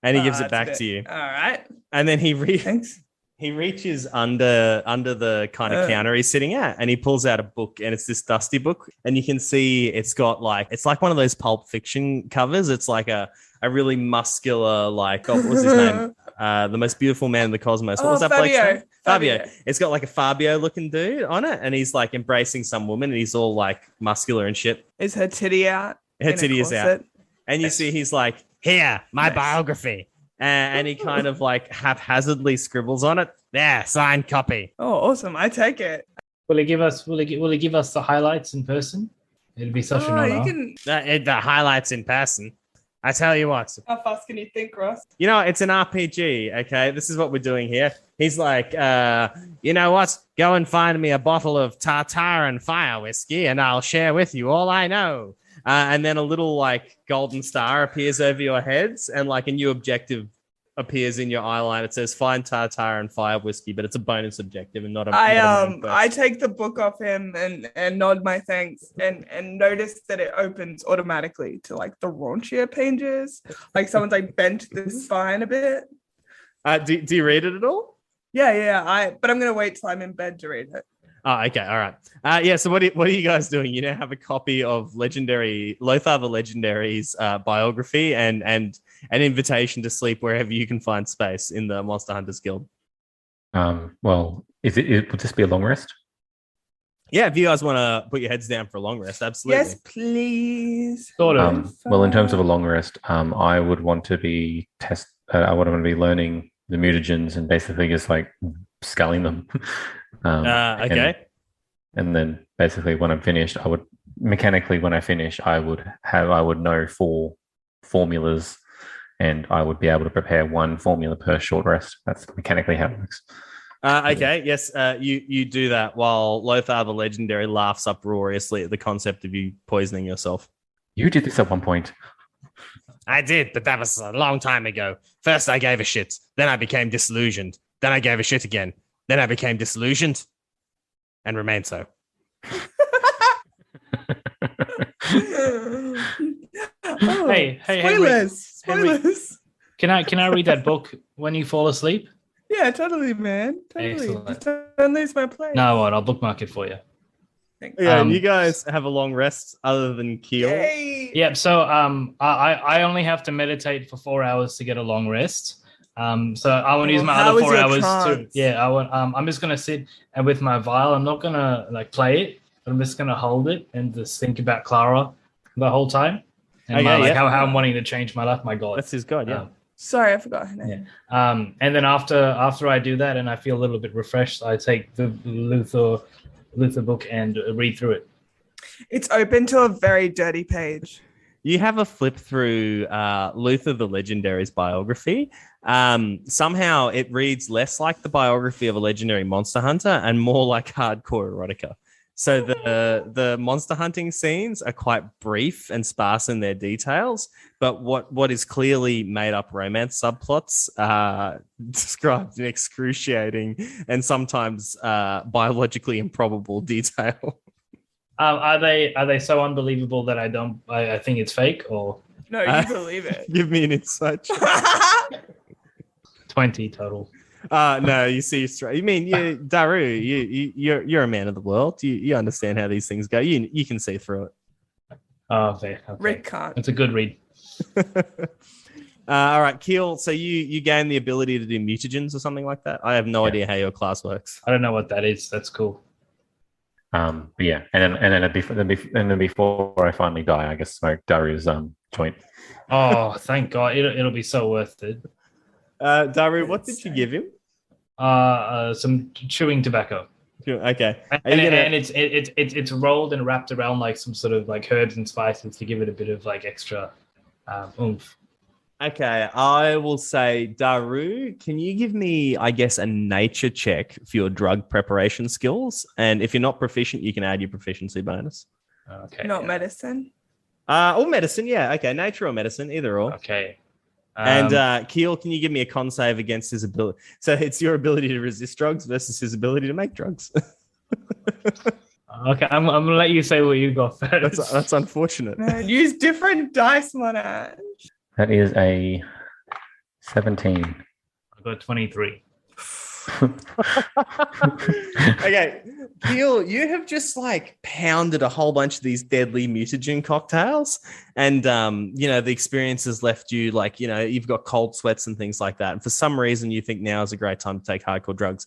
and he gives it back to you. All right. And then Thanks. he reaches under the kind of counter he's sitting at, and he pulls out a book, and it's this dusty book, and you can see it's got it's like one of those Pulp Fiction covers. It's like a really muscular, what was his name? The most beautiful man in the cosmos. What was that bloke's name? Fabio. It's got like a Fabio looking dude on it, and he's like embracing some woman, and he's all like muscular and shit. Is her titty out? Her titty is out. And you see he's like, "Here, my biography." And he kind of like haphazardly scribbles on it. There, signed copy. Oh, awesome. I take it. Will he give us the highlights in person? It'd be such an honor. You can... The highlights in person. I tell you what. How fast can you think, Ross? You know, it's an RPG, okay? This is what we're doing here. He's like, you know what? Go and find me a bottle of tartar and fire whiskey, and I'll share with you all I know. And then a little golden star appears over your heads, and a new objective appears in your eye line. It says find tartar and fire whiskey, but it's a bonus objective and not a main quest. I take the book off him and nod my thanks and notice that it opens automatically to like the raunchier pages. Like someone's like bent the spine a bit. Do you read it at all? Yeah. But I'm gonna wait till I'm in bed to read it. Oh, okay, all right. So what are you guys doing? You now have a copy of Lothar the Legendary's biography and an invitation to sleep wherever you can find space in the Monster Hunters Guild. Well, would this be a long rest? Yeah, if you guys want to put your heads down for a long rest, absolutely. Yes, please. Sort of. Well, in terms of a long rest, I would want to be I would want to be learning the mutagens and basically just like sculling them. Okay. And then basically when I'm finished, I would know 4 formulas and I would be able to prepare 1 formula per short rest. That's mechanically how it works. Okay, yes, you do that while Lothar the Legendary laughs uproariously at the concept of you poisoning yourself. You did this at one point. I did, but that was a long time ago. First I gave a shit, then I became disillusioned, then I gave a shit again, then I became disillusioned and remained so. Hey, spoilers. Henry, can I read that book when you fall asleep? Yeah, totally, man. Totally. Excellent. Just don't lose my place. No, I'll bookmark it for you. Yeah, you guys have a long rest other than Keel. Yay. Yeah, so I only have to meditate for 4 hours to get a long rest. So I want to use my other 4 hours to. Yeah, I'm just gonna sit and with my vial. I'm not gonna like play it. But I'm just gonna hold it and just think about Clara the whole time and how I'm wanting to change my life. My God, that's his God. Yeah. Sorry, I forgot her name. Yeah. And then after I do that and I feel a little bit refreshed, I take the Luther book and read through it. It's open to a very dirty page. You have a flip through Luther the Legendary's biography. Somehow it reads less like the biography of a legendary monster hunter and more like hardcore erotica. So the monster hunting scenes are quite brief and sparse in their details, but what is clearly made up romance subplots described in excruciating and sometimes biologically improbable detail. Are they so unbelievable that I think it's fake or? No, you believe it. Give me an insight. 20 total. No, you see straight. You mean Daru? You're a man of the world. You understand how these things go. You can see through it. Oh, okay. Rick can't. It's a good read. All right, Keel. So you gain the ability to do mutagens or something like that. I have no idea how your class works. I don't know what that is. That's cool. But yeah, and then before I finally die, I guess smoke Daru's joint. Oh, thank God! It'll be so worth it. Daru, what did you give him? Some chewing tobacco. Okay, and it's rolled and wrapped around like some sort of like herbs and spices to give it a bit of like extra oomph. Okay, I will say, Daru, can you give me, I guess, a nature check for your drug preparation skills? And if you're not proficient, you can add your proficiency bonus. Okay. Not medicine. Or medicine, yeah. Okay, nature or medicine, either or. Okay. And Keel, can you give me a con save against his ability? So it's your ability to resist drugs versus his ability to make drugs. Okay, I'm gonna let you say what you got first. That's unfortunate. Man, use different dice, Monash. That is a 17. I got 23. Okay, Keel, you have just like pounded a whole bunch of these deadly mutagen cocktails, and the experience has left you like you've got cold sweats and things like that. And for some reason, you think now is a great time to take hardcore drugs.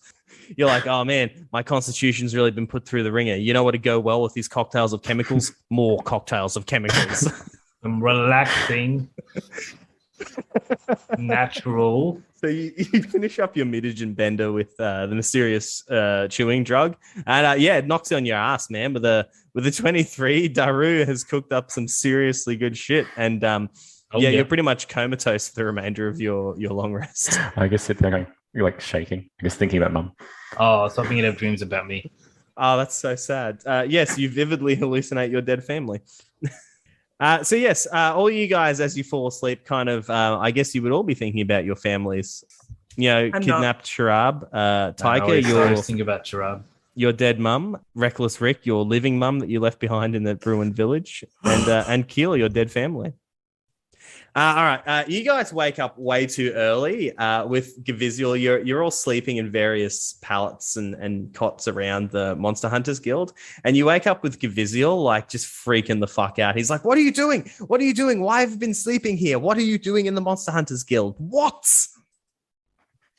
You're like, oh man, my constitution's really been put through the ringer. You know what would go well with these cocktails of chemicals? More cocktails of chemicals. I'm relaxing, natural. So you finish up your mutagen bender with the mysterious chewing drug, and it knocks you on your ass, man. With a 23, Daru has cooked up some seriously good shit, and you're pretty much comatose for the remainder of your long rest. I guess sit there going, you're like shaking, I guess thinking about mum. Oh, stop thinking of dreams about me. Oh, that's so sad. Yes, you vividly hallucinate your dead family. So yes, all you guys, as you fall asleep, kind of, I guess you would all be thinking about your families. You know, I'm kidnapped Sharab, I Taika, always think about Sharab. your dead mum, Reckless Rick, your living mum that you left behind in the ruined village, and Keel, your dead family. All right, you guys wake up way too early. With Gaviziel, you're all sleeping in various pallets and cots around the Monster Hunters Guild, and you wake up with Gaviziel like just freaking the fuck out. He's like, "What are you doing? What are you doing? Why have you been sleeping here? What are you doing in the Monster Hunters Guild? What?"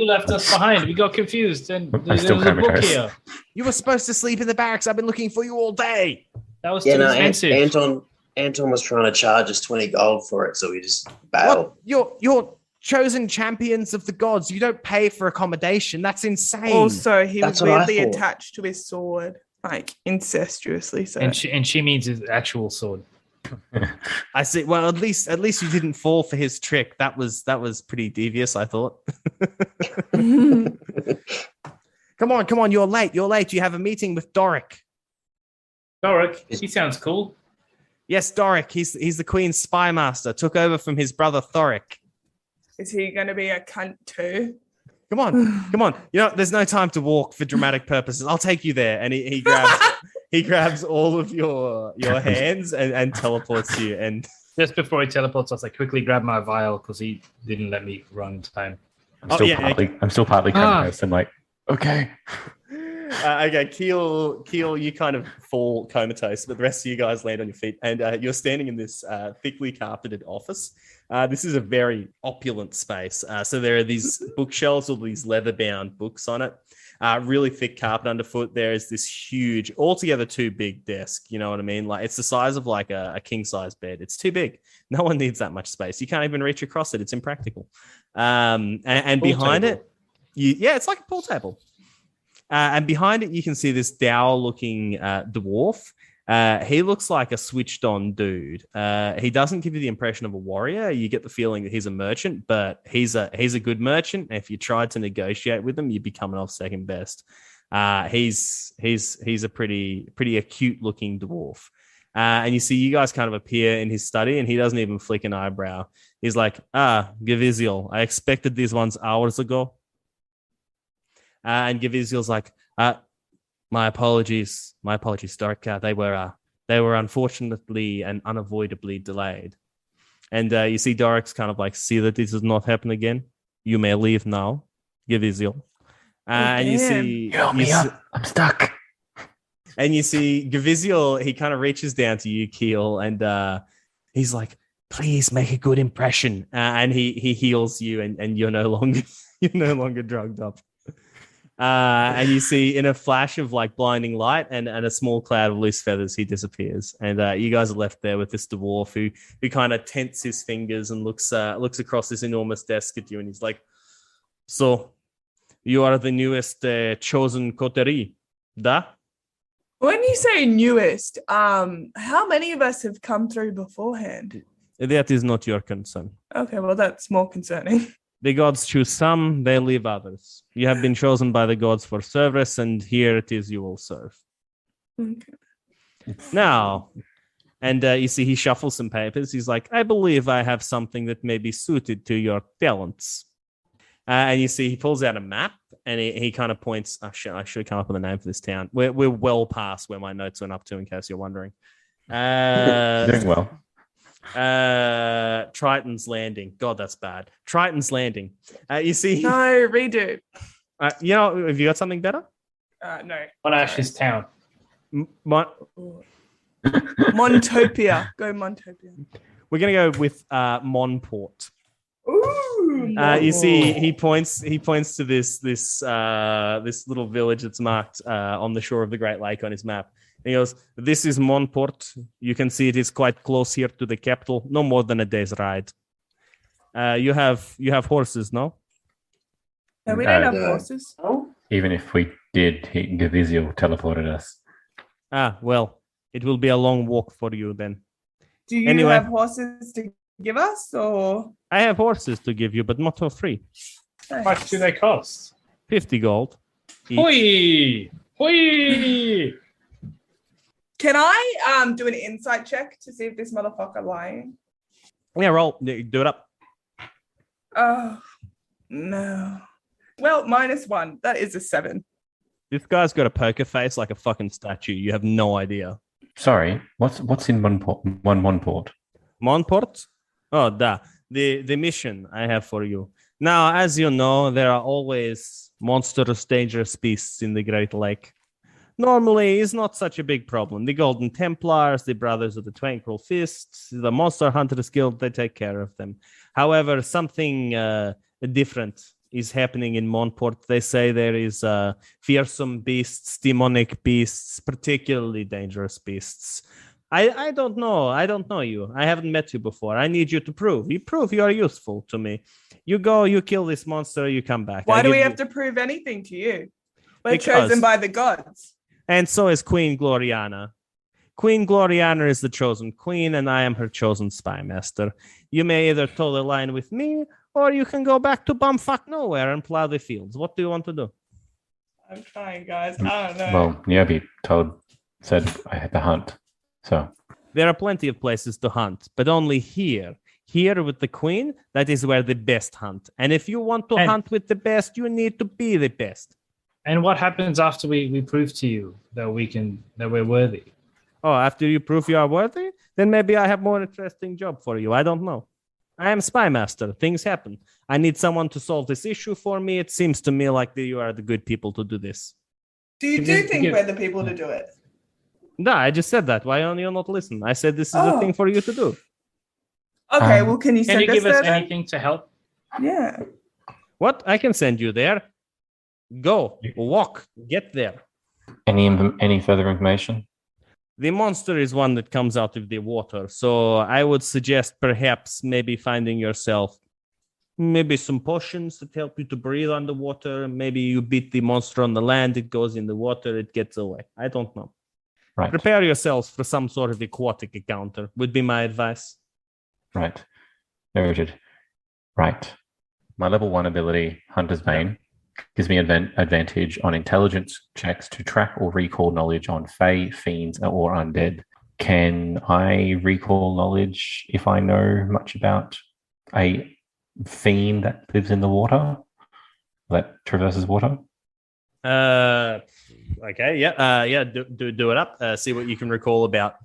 You left us behind. We got confused, and I'm there's a still book comatose. here. You were supposed to sleep in the barracks. I've been looking for you all day. That was Yeah, too no, expensive. Anton was trying to charge us 20 gold for it, so we just bailed. What? You're chosen champions of the gods. You don't pay for accommodation. That's insane. Also, he That's was what I weirdly thought. attached to his sword, like incestuously. So And she means his actual sword. I see. Well, at least you didn't fall for his trick. That was pretty devious, I thought. Come on. You're late. You have a meeting with Doric. Doric, he sounds cool. Yes, Doric. He's the Queen's spy master. Took over from his brother Thoric. is he going to be a cunt too? Come on. You know, there's no time to walk for dramatic purposes. I'll take you there. And he grabs all of your hands and teleports you. And Just before he teleports us, I quickly grab my vial because he didn't let me run in time. I'm still partly comatose. I'm like, okay. okay, Keel, you kind of fall comatose, but the rest of you guys land on your feet, and you're standing in this thickly carpeted office. This is a very opulent space. So there are these bookshelves with these leather-bound books on it. Really thick carpet underfoot. There is this huge, altogether too big desk. You know what I mean? Like it's the size of like a king-size bed. It's too big. No one needs that much space. You can't even reach across it. It's impractical. And behind table. it, it's like a pool table. And behind it, you can see this dour-looking dwarf. He looks like a switched-on dude. He doesn't give you the impression of a warrior. You get the feeling that he's a merchant, but he's a good merchant. If you tried to negotiate with him, you'd be coming off second best. He's a pretty acute-looking dwarf. And you see you guys kind of appear in his study, and he doesn't even flick an eyebrow. He's like, Gaviziel, I expected these ones hours ago. And Gaviziel's like, my apologies, Stark. They were unfortunately and unavoidably delayed. And you see Doric's kind of like, see that this does not happen again. You may leave now, Gaviziel. And you see, Help me up. I'm stuck. And you see Gaviziel, he kind of reaches down to you, Keel, and he's like, please make a good impression. And he heals you, and you're no longer drugged up. And you see in a flash of like blinding light and a small cloud of loose feathers, he disappears. And you guys are left there with this dwarf who kind of tenses his fingers and looks across this enormous desk at you. And he's like, so you are the newest chosen coterie, da? When you say newest, how many of us have come through beforehand? That is not your concern. Okay, well, that's more concerning. The gods choose some, they leave others. You have been chosen by the gods for service, and here it is you will serve. Okay. Now, and you see he shuffles some papers. He's like, I believe I have something that may be suited to your talents. And you see he pulls out a map, and he kind of points. Oh, shit, I should have come up with a name for this town. We're well past where my notes went up to, in case you're wondering. Doing well. Triton's Landing. God, that's bad. Triton's Landing. You see, No, redo. have you got something better? No. On Ash's town. Montopia. Go Montopia. We're gonna go with Monport. Ooh. You see, he points to this little village that's marked on the shore of the Great Lake on his map. And he goes, "This is Monport. You can see it is quite close here to the capital. No more than a day's ride. You have horses, no? No, we don't have No. horses. Even if we did, Gaviziel teleported us. Well, it will be a long walk for you then. Do you Anyway. have horses to give us, or I have horses to give you, but not for free. How much do they cost? 50 gold. each. Hoi! Hoi! Can I do an insight check to see if this motherfucker lying? Yeah, roll. Do it up. Oh, no. Well, -1. That is a 7. This guy's got a poker face like a fucking statue. You have no idea. Sorry, what's in Monport? Monport? Oh, the mission I have for you. Now, as you know, there are always monstrous, dangerous beasts in the Great Lake. Normally, it's not such a big problem. The Golden Templars, the Brothers of the Tranquil Fists, the Monster Hunters Guild, they take care of them. However, something different is happening in Monport. They say there is fearsome beasts, demonic beasts, particularly dangerous beasts. I don't know. I don't know you. I haven't met you before. I need you to prove. You prove you are useful to me. You go, you kill this monster, you come back. Why do we have to prove anything to you? We're chosen by the gods. And so is Queen Gloriana. Queen Gloriana is the chosen queen, and I am her chosen spy master. You may either toe the line with me, or you can go back to bumfuck nowhere and plow the fields. What do you want to do? I'm trying, guys. I don't know. Well, Niobe said I had to hunt. So there are plenty of places to hunt, but only here. Here with the queen, that is where the best hunt. And if you want to hunt with the best, you need to be the best. And what happens after we prove to you that we're worthy? Oh, after you prove you are worthy, then maybe I have more interesting job for you. I don't know. I am spy master. Things happen. I need someone to solve this issue for me. It seems to me like you are the good people to do this. Do you think we're the people to do it? No, I just said that. Why don't you not listen? I said this is a thing for you to do. Okay, well, can you give us anything to help? Yeah. What? I can send you there. Go, walk, get there. Any further information? The monster is one that comes out of the water, so I would suggest perhaps maybe finding yourself maybe some potions that help you to breathe underwater. Maybe you beat the monster on the land, it goes in the water, it gets away. I don't know. Right. Prepare yourselves for some sort of aquatic encounter, would be my advice. Right. Noted. Right. My level 1 ability, Hunter's Bane, gives me advantage on intelligence checks to track or recall knowledge on fae, fiends, or undead. Can I recall knowledge if I know much about a fiend that lives in the water, that traverses water? Okay, yeah. Do it up. See what you can recall about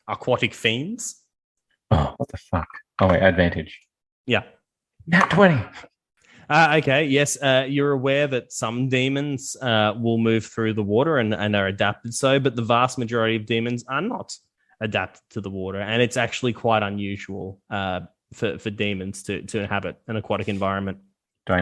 aquatic fiends. Oh, what the fuck? Oh wait, advantage. Yeah. Nat 20. Okay, yes. You're aware that some demons will move through the water and are adapted so, but the vast majority of demons are not adapted to the water, and it's actually quite unusual for demons to inhabit an aquatic environment. Do I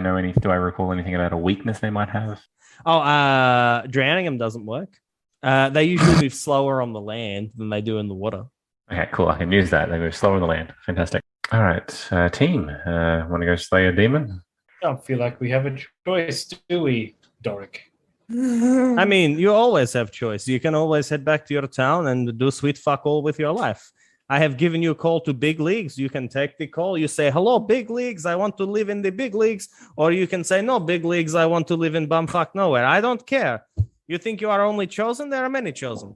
recall anything about a weakness they might have? Oh, drowning them doesn't work. They usually move slower on the land than they do in the water. Okay, cool. I can use that. They move slower on the land. Fantastic. All right, team. Want to go slay a demon? I don't feel like we have a choice, do we, Doric? I mean, you always have choice. You can always head back to your town and do sweet fuck all with your life. I have given you a call to big leagues. You can take the call. You say, hello, big leagues. I want to live in the big leagues. Or you can say, no, big leagues. I want to live in bumfuck nowhere. I don't care. You think you are only chosen? There are many chosen.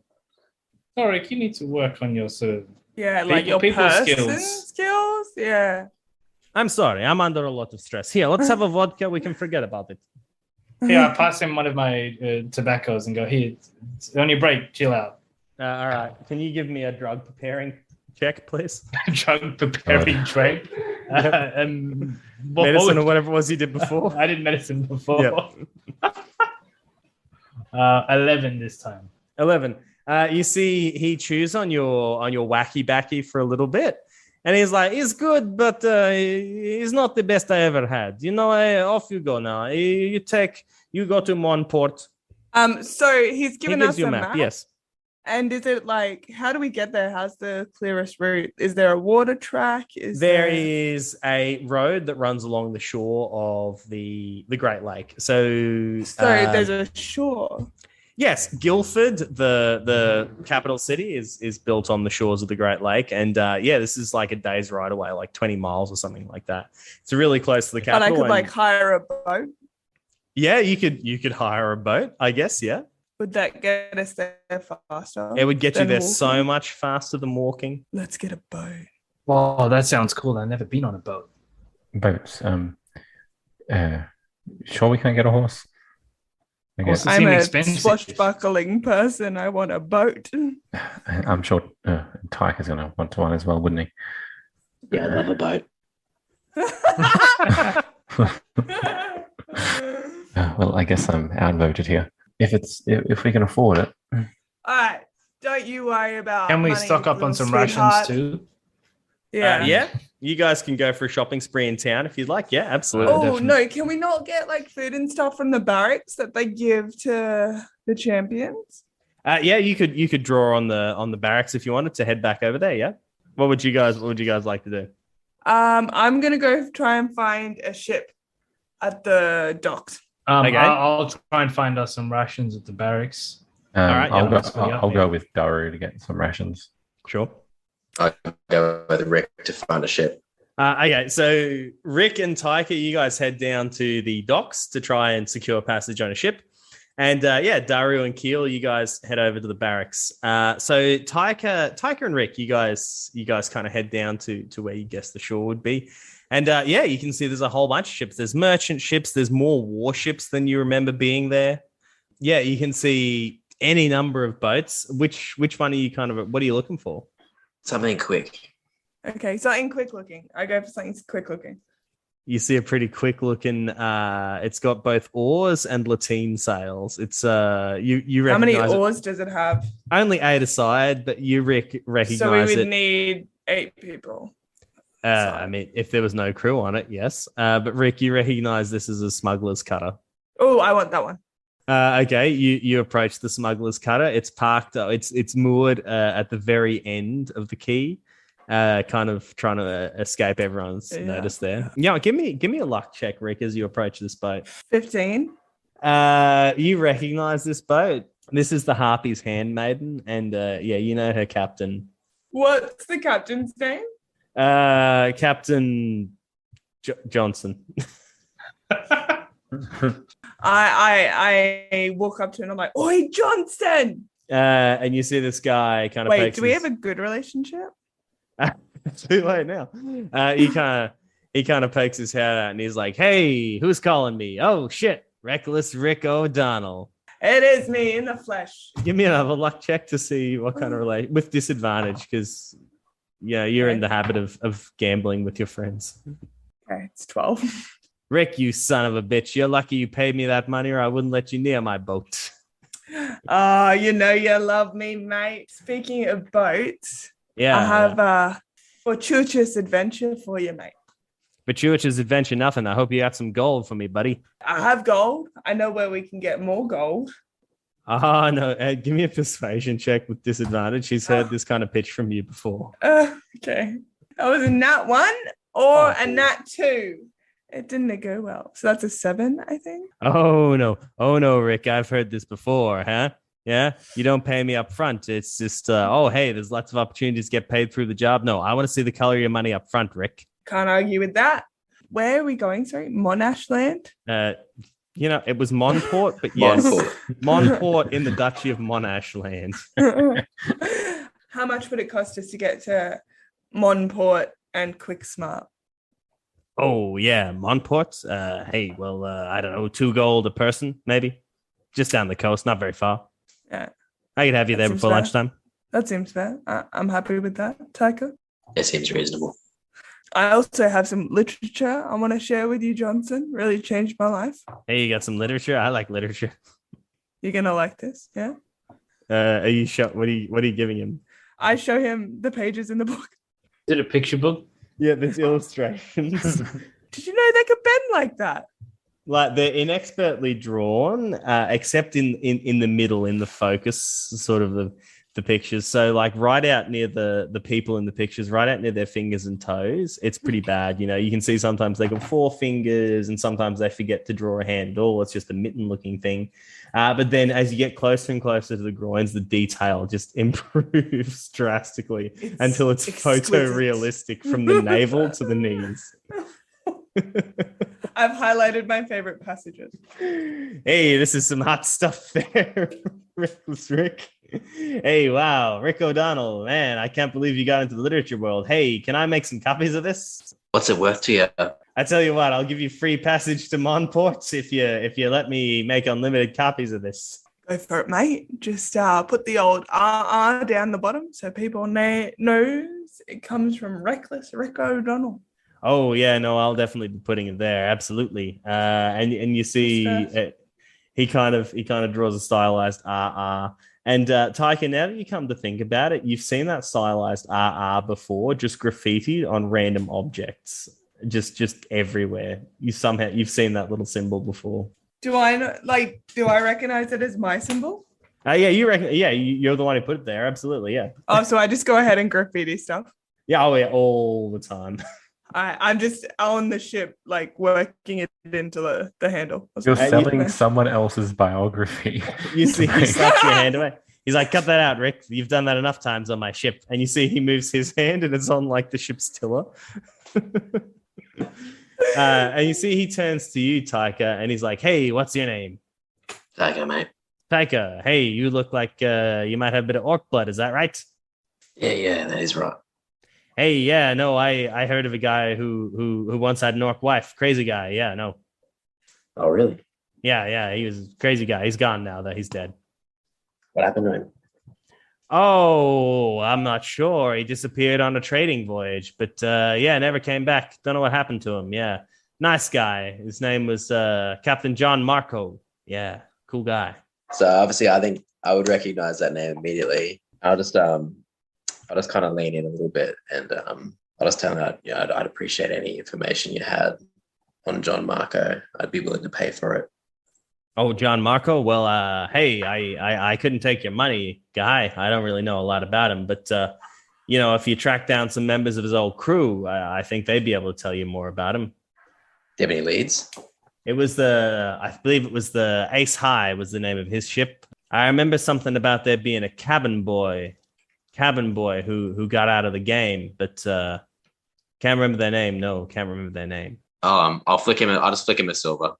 Doric, you need to work on your sort of like your people person skills. Yeah. I'm sorry. I'm under a lot of stress. Here, let's have a vodka. We can forget about it. Yeah, I pass him one of my tobaccos and go, here, it's on your break, chill out. All right. Can you give me a drug preparing check, please? Drug preparing check? Medicine or whatever it was you did before? I did medicine before. Yep. 11 this time. 11. You see he chews on your wacky backy for a little bit. And he's like, he's good, but he's not the best I ever had. You know, off you go now. You go to Monport. So he's given us a map. Yes. And is it like, how do we get there? How's the clearest route? Is there a water track? There is a road that runs along the shore of the Great Lake. So there's a shore. Yes, Guildford, the capital city, is built on the shores of the Great Lake, and this is like a day's ride away, like 20 miles or something like that. It's really close to the capital. But I could hire a boat. Yeah, you could hire a boat, I guess. Yeah. Would that get us there faster? It would get you than there walking? so much faster than walking. Let's get a boat. Wow, that sounds cool. I've never been on a boat. Boats. Sure, we can't get a horse. I guess. Horses I'm seem a expensive. swashbuckling person. I want a boat. I'm sure Tyker's going to want one as well, wouldn't he? Yeah, I love a boat. Well, I guess I'm outvoted here. If we can afford it. All right. Don't you worry about Can we money, stock up on little some sweetheart. rations too? Yeah. Yeah. You guys can go for a shopping spree in town if you'd like. Yeah, absolutely. Oh, definitely. no. Can we not get like food and stuff from the barracks that they give to the champions? Yeah, you could draw on the barracks if you wanted to head back over there. Yeah. What would you guys like to do? I'm going to go try and find a ship at the docks. Okay. I'll try and find us some rations at the barracks. All right, I'll yeah, go with Daru to get some rations. Sure. I go with Rick to find a ship. Okay, so Rick and Tyker, you guys head down to the docks to try and secure passage on a ship. And Daru and Keel, you guys head over to the barracks. So Tyker and Rick, you guys kind of head down to where you guess the shore would be. And you can see there's a whole bunch of ships. There's merchant ships. There's more warships than you remember being there. Yeah, you can see any number of boats. Which one are you what are you looking for? Something quick. Okay, something quick looking. I go for something quick looking. You see a pretty quick looking. It's got both oars and lateen sails. It's you How many recognize oars does it have? only 8 aside, but you recognize So we would it. need 8 people. I mean, if there was no crew on it, yes. But Rick, you recognize this as a smuggler's cutter. Oh, I want that one. Okay, you approach the smuggler's cutter. It's parked. It's moored at the very end of the quay, kind of trying to escape everyone's notice there. Yeah, give me a luck check, Rick, as you approach this boat. 15. You recognize this boat. This is the Harpy's Handmaiden, and you know her captain. What's the captain's name? Captain Johnson. I walk up to him and I'm like, "Oi, Johnson!" And you see this guy kind of. Wait, do we have a good relationship? It's too late now. He kind of pokes his head out and he's like, "Hey, who's calling me? Oh shit, Reckless Rick O'Donnell." It is me in the flesh. Give me another luck check to see what kind of relation with disadvantage, because you're in the habit of gambling with your friends. Okay, it's 12. Rick, you son of a bitch! You're lucky you paid me that money, or I wouldn't let you near my boat. Oh, you know you love me, mate. Speaking of boats, Yeah, I have a fortuitous adventure for you, mate. fortuitous adventure, nothing. I hope you got some gold for me, buddy. I have gold. I know where we can get more gold. Oh, no. Give me a persuasion check with disadvantage. She's heard this kind of pitch from you before. Okay. That was a nat 1 or a nat 2. It didn't go well. So that's a 7, I think. Oh, no, Rick. I've heard this before, huh? Yeah? You don't pay me up front. It's just, hey, there's lots of opportunities to get paid through the job. No, I want to see the color of your money up front, Rick. Can't argue with that. Where are we going? Sorry, Monash land? It was Monport, but yes, Monport in the Duchy of Monash land. How much would it cost us to get to Monport and Quick Smart? Oh, yeah, Monport. I don't know, 2 gold a person, maybe. Just down the coast, not very far. Yeah. I could have you That there seems before fair. lunchtime. That seems fair. I'm happy with that. Tycho? It seems reasonable. I also have some literature I want to share with you, Johnson. Really changed my life. Hey, you got some literature? I like literature. You're going to like this, yeah? Are you sure? What are you giving him? I show him the pages in the book. Is it a picture book? Yeah, there's illustrations. Did you know they could bend like that? Like they're inexpertly drawn, except in the middle, in the focus, sort of the pictures. So like right out near the people in the pictures, right out near their fingers and toes, it's pretty bad. You can see sometimes they got 4 fingers and sometimes they forget to draw a hand. It's just a mitten looking thing. But then as you get closer and closer to the groins, the detail just improves drastically until it's exquisite. photorealistic from the navel to the knees. I've highlighted my favorite passages. Hey, this is some hot stuff there. Reckless Rick. Hey, wow, Rick O'Donnell, man, I can't believe you got into the literature world. Hey, can I make some copies of this? What's it worth to you? I tell you what, I'll give you free passage to Monport if you let me make unlimited copies of this. Go for it, mate. Just put the old RR down the bottom so people knows it comes from Reckless Rick O'Donnell. Oh yeah, no, I'll definitely be putting it there. Absolutely. And you see, he kind of draws a stylized RR. And Taika, now that you come to think about it, you've seen that stylized RR before, just graffitied on random objects, just everywhere. You've seen that little symbol before. Do I recognize it as my symbol? Yeah, you reckon? Yeah, you're the one who put it there. Absolutely, yeah. Oh, so I just go ahead and graffiti stuff? Yeah, oh yeah, all the time. I'm just on the ship, like working it into the handle. You're selling someone else's biography. You see, he slaps your hand away. He's like, cut that out, Rick. You've done that enough times on my ship. And you see he moves his hand and it's on like the ship's tiller. And you see he turns to you, Taika, and he's like, hey, what's your name? Taika, mate. Taika, hey, you look like you might have a bit of orc blood. Is that right? Yeah, that is right. Hey, yeah, no, I heard of a guy who once had an orc wife. Crazy guy. Yeah, no. Oh, really? Yeah, he was a crazy guy. He's gone now, though. He's dead. What happened to him? Oh, I'm not sure. He disappeared on a trading voyage, but never came back. Don't know what happened to him. Yeah, nice guy. His name was Captain John Marco. Yeah, cool guy. So obviously, I think I would recognize that name immediately. I'll just kind of lean in a little bit, and I'll just tell him that I'd appreciate any information you had on John Marco. I'd be willing to pay for it. Oh, John Marco. Well, hey, I couldn't take your money, guy. I don't really know a lot about him, but if you track down some members of his old crew, I think they'd be able to tell you more about him. Do you have any leads? I believe it was the Ace High was the name of his ship. I remember something about there being a cabin boy who got out of the game, but can't remember their name. No, can't remember their name. I'll just flick him a silver.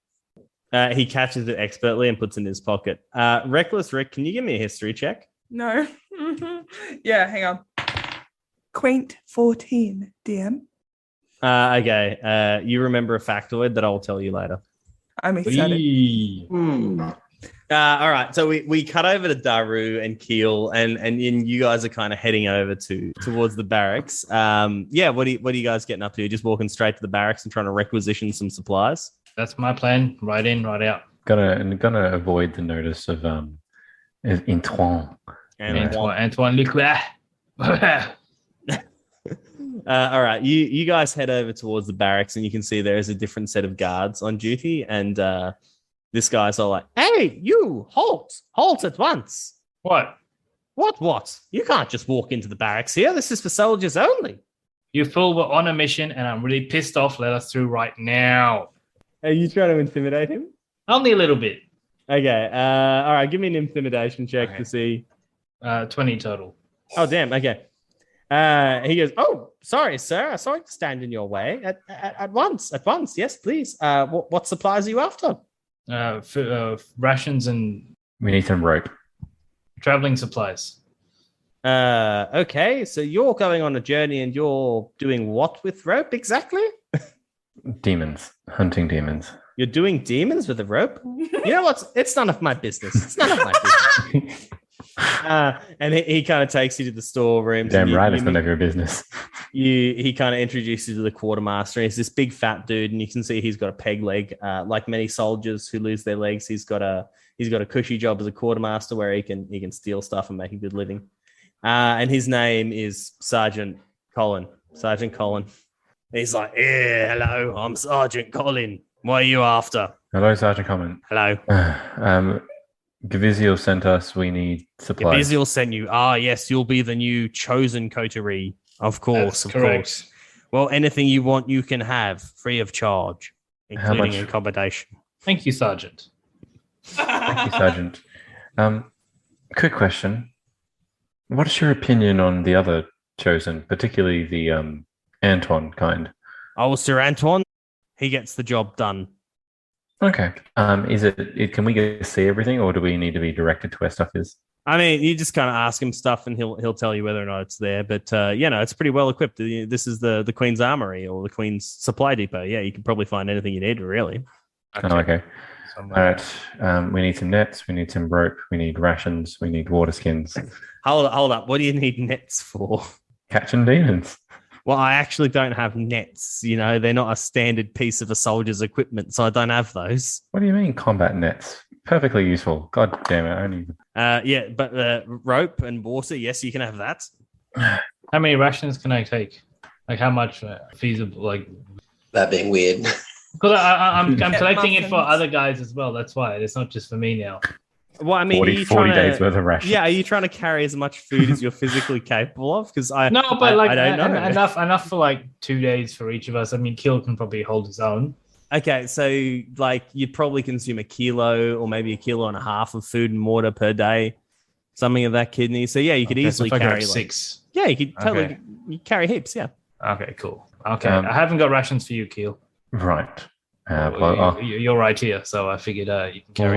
He catches it expertly and puts it in his pocket. Reckless Rick, can you give me a history check? No. Yeah, hang on. Quaint 14, DM. Okay. You remember a factoid that I'll tell you later. I'm excited. All right. So we cut over to Daru and Keel, and you guys are kind of heading over towards the barracks. What are you guys getting up to? Just walking straight to the barracks and trying to requisition some supplies? That's my plan. Right in, right out. Gonna avoid the notice of Antoine. Antoine Leclerc. All right, you guys head over towards the barracks, and you can see there is a different set of guards on duty, and this guy's all like, "Hey, you halt at once!" What? What? You can't just walk into the barracks here. This is for soldiers only. You fool, we're on a mission, and I'm really pissed off. Let us through right now. Are you trying to intimidate him? Only a little bit. Okay. All right. Give me an intimidation check to see. 20 total. Oh, damn. Okay. He goes, "Oh, sorry, sir. Sorry to stand in your way. At once. Yes, please. What supplies are you after?" Rations and... We need some rope. Traveling supplies. Okay. So you're going on a journey and you're doing what with rope exactly? Demons. Hunting demons. You're doing demons with a rope? You know what? It's none of my business. It's none of my business. And he kind of takes you to the storeroom. Damn right, it's none of your business. He kind of introduces you to the quartermaster. He's this big fat dude, and you can see he's got a peg leg. Like many soldiers who lose their legs, he's got a cushy job as a quartermaster where he can steal stuff and make a good living. And his name is Sergeant Colin. He's like, "Yeah, hello, I'm Sergeant Colin. What are you after?" Hello, Sergeant Colin. Hello. Gaviziel sent us. We need supplies. Gaviziel sent you. Yes, you'll be the new chosen coterie. Of course, That's correct. Course. Well, anything you want, you can have free of charge, including accommodation. Thank you, Sergeant. Thank you, Sergeant. Quick question. What's your opinion on the other chosen, particularly the Antoine kind? Oh, Sir Antoine, he gets the job done. Okay. Can we get to see everything, or do we need to be directed to where stuff is? I mean, you just kind of ask him stuff, and he'll tell you whether or not it's there. But it's pretty well equipped. This is the Queen's Armory or the Queen's Supply Depot. Yeah, you can probably find anything you need, really. Okay. All right. We need some nets. We need some rope. We need rations. We need water skins. Hold up. What do you need nets for? Catching demons. Well, I actually don't have nets. They're not a standard piece of a soldier's equipment, so I don't have those. What do you mean combat nets? Perfectly useful. God damn it. Only. But rope and water, yes, you can have that. How many rations can I take? Like how much feasible? Like That being weird. because I'm collecting it for other guys as well. That's why it's not just for me now. Well, I mean, 40 days worth of rations. Yeah, are you trying to carry as much food as you're physically capable of? Because I don't know enough for like 2 days for each of us. I mean, Kill can probably hold his own. Okay, so like you'd probably consume a kilo or maybe 1.5 kilos of food and water per day, something of that kidney. So yeah, you could easily carry 6. Yeah, you could totally carry heaps. Yeah. Okay, cool. Okay, I haven't got rations for you, Keel. Right. You're right here, so I figured you can carry.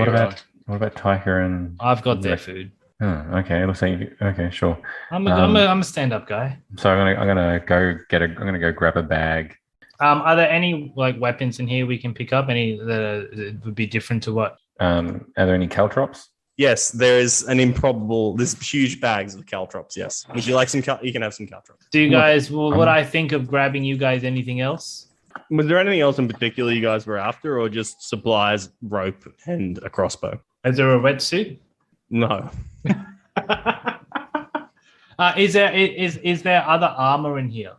What about Tiger and? I've got their food. Oh, okay. It looks like okay, sure. I'm a stand-up guy. So I'm gonna go grab a bag. Are there any like weapons in here we can pick up? Any that would be different to what? Are there any caltrops? Yes, there's huge bags of caltrops. Yes. Would you like some? You can have some caltrops. Do you guys? Would I think of grabbing you guys anything else? Was there anything else in particular you guys were after, or just supplies, rope, and a crossbow? Is there a wetsuit? No. Is there other armor in here?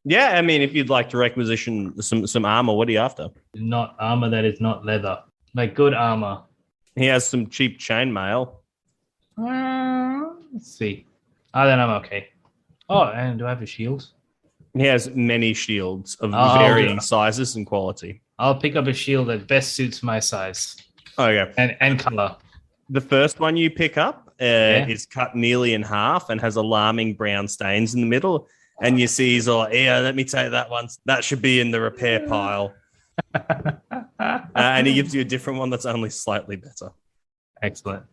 Yeah, I mean, if you'd like to requisition some armor, what are you after? Not armor that is not leather, like good armor. He has some cheap chainmail. Let's see. Then I'm okay. Oh, and do I have a shield? He has many shields of varying sizes and quality. I'll pick up a shield that best suits my size. Okay. And color. The first one you pick up is cut nearly in half and has alarming brown stains in the middle. And you see he's all like, let me take that one. That should be in the repair pile. And he gives you a different one that's only slightly better. Excellent.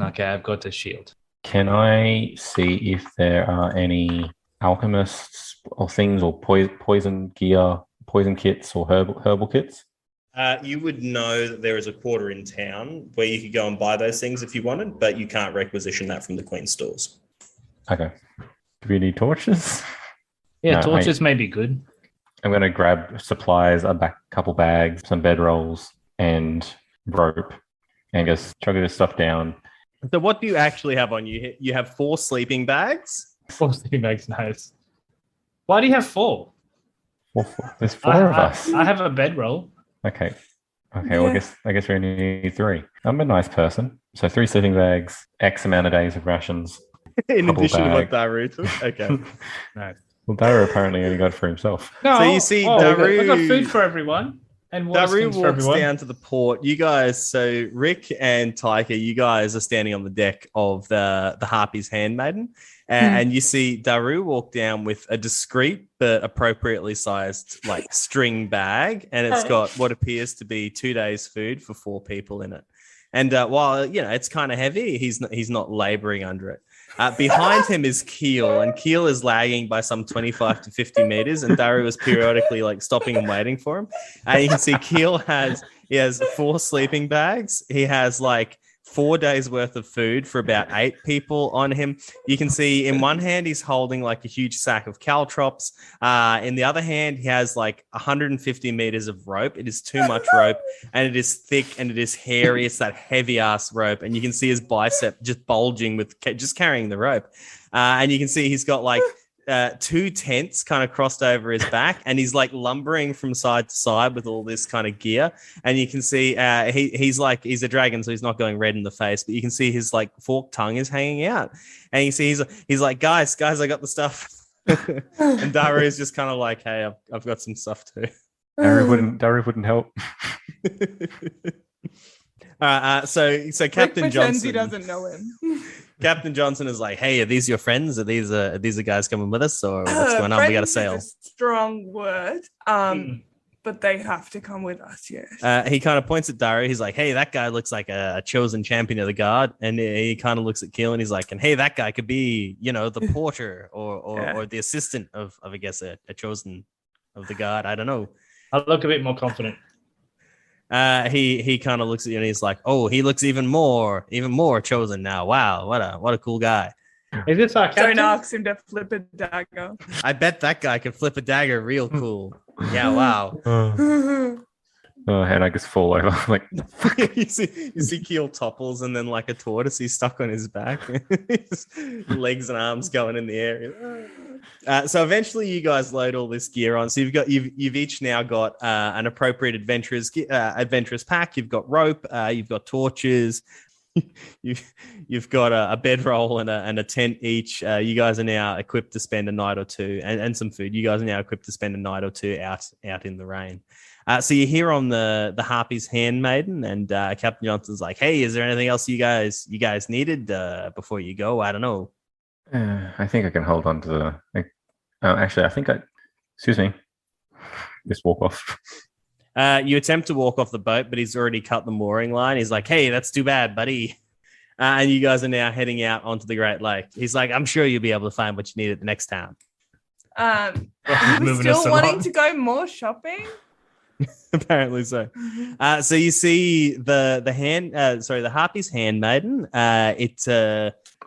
Okay, I've got the shield. Can I see if there are any alchemists or things or poison gear, poison kits or herbal kits? You would know that there is a quarter in town where you could go and buy those things if you wanted, but you can't requisition that from the Queen's stores. Okay. Do we need torches? Yeah, torches may be good. I'm going to grab supplies, a couple bags, some bedrolls, and rope, and just chug this stuff down. So what do you actually have on you? You have 4 sleeping bags? 4 sleeping bags, nice. Why do you have 4? There's 4 of us. I have a bedroll. Okay. Well, I guess we only need 3. I'm a nice person. So 3 sleeping bags, X amount of days of rations. In addition to what Daru took? Okay. Nice. Well, Daru apparently only got it for himself. No, so you see Daru... I got food for everyone. And Daru walks down to the port. You guys, so Rick and Taika, you guys are standing on the deck of the Harpy's Handmaiden. And you see Daru walk down with a discreet but appropriately sized like string bag. And it's got what appears to be 2 days' food for 4 people in it. And while, it's kind of heavy, he's not laboring under it. Behind him is Keel, and Keel is lagging by some 25 to 50 meters, and Daru is periodically like stopping and waiting for him. And you can see Keel has 4 sleeping bags. He has like 4 days worth of food for about 8 people on him. You can see in one hand he's holding like a huge sack of caltrops. In the other hand, he has like 150 meters of rope. It is too much rope, and it is thick and it is hairy. It's that heavy ass rope, and you can see his bicep just bulging with just carrying the rope. And you can see he's got like 2 tents kind of crossed over his back, and he's like lumbering from side to side with all this kind of gear. And you can see he's a dragon, so he's not going red in the face, but you can see his like forked tongue is hanging out. And you see he's like, guys, I got the stuff. And Daru is just kind of like, hey, I've got some stuff too. Daru wouldn't help. So Captain Johnson, he doesn't know him. Captain Johnson is like, hey, are these your friends? Are these guys coming with us, or what's going on? We got to sail. Is a strong word. But they have to come with us, yes. He kind of points at Daru. He's like, hey, that guy looks like a chosen champion of the guard. And he kind of looks at Keel and he's like, and hey, that guy could be, the porter or the assistant of I guess, a chosen of the guard. I don't know. I'll look a bit more confident. He kind of looks at you and he's like, oh, he looks even more chosen now. Wow, what a cool guy. Is this our captain? Don't ask him to flip a dagger. I bet that guy can flip a dagger real cool. Yeah, wow. And I just fall over. Like, you see Keel topples and then like a tortoise, he's stuck on his back. His legs and arms going in the air. So eventually you guys load all this gear on. So you've each now got an appropriate adventurous pack. You've got rope, you've got torches, you've got a bedroll and a tent each. You guys are now equipped to spend a night or two, and some food. You guys are now equipped to spend a night or two out in the rain. So you're here on the Harpy's Handmaiden, and Captain Johnson's like, "Hey, is there anything else you guys needed before you go? I don't know." I think I can hold on to the. Actually, I think I. Excuse me. Just walk off. You attempt to walk off the boat, but he's already cut the mooring line. He's like, "Hey, that's too bad, buddy." And you guys are now heading out onto the Great Lake. He's like, "I'm sure you'll be able to find what you need at the next town." Are you still wanting to go more shopping? Apparently so. So you see the Harpy's Handmaiden.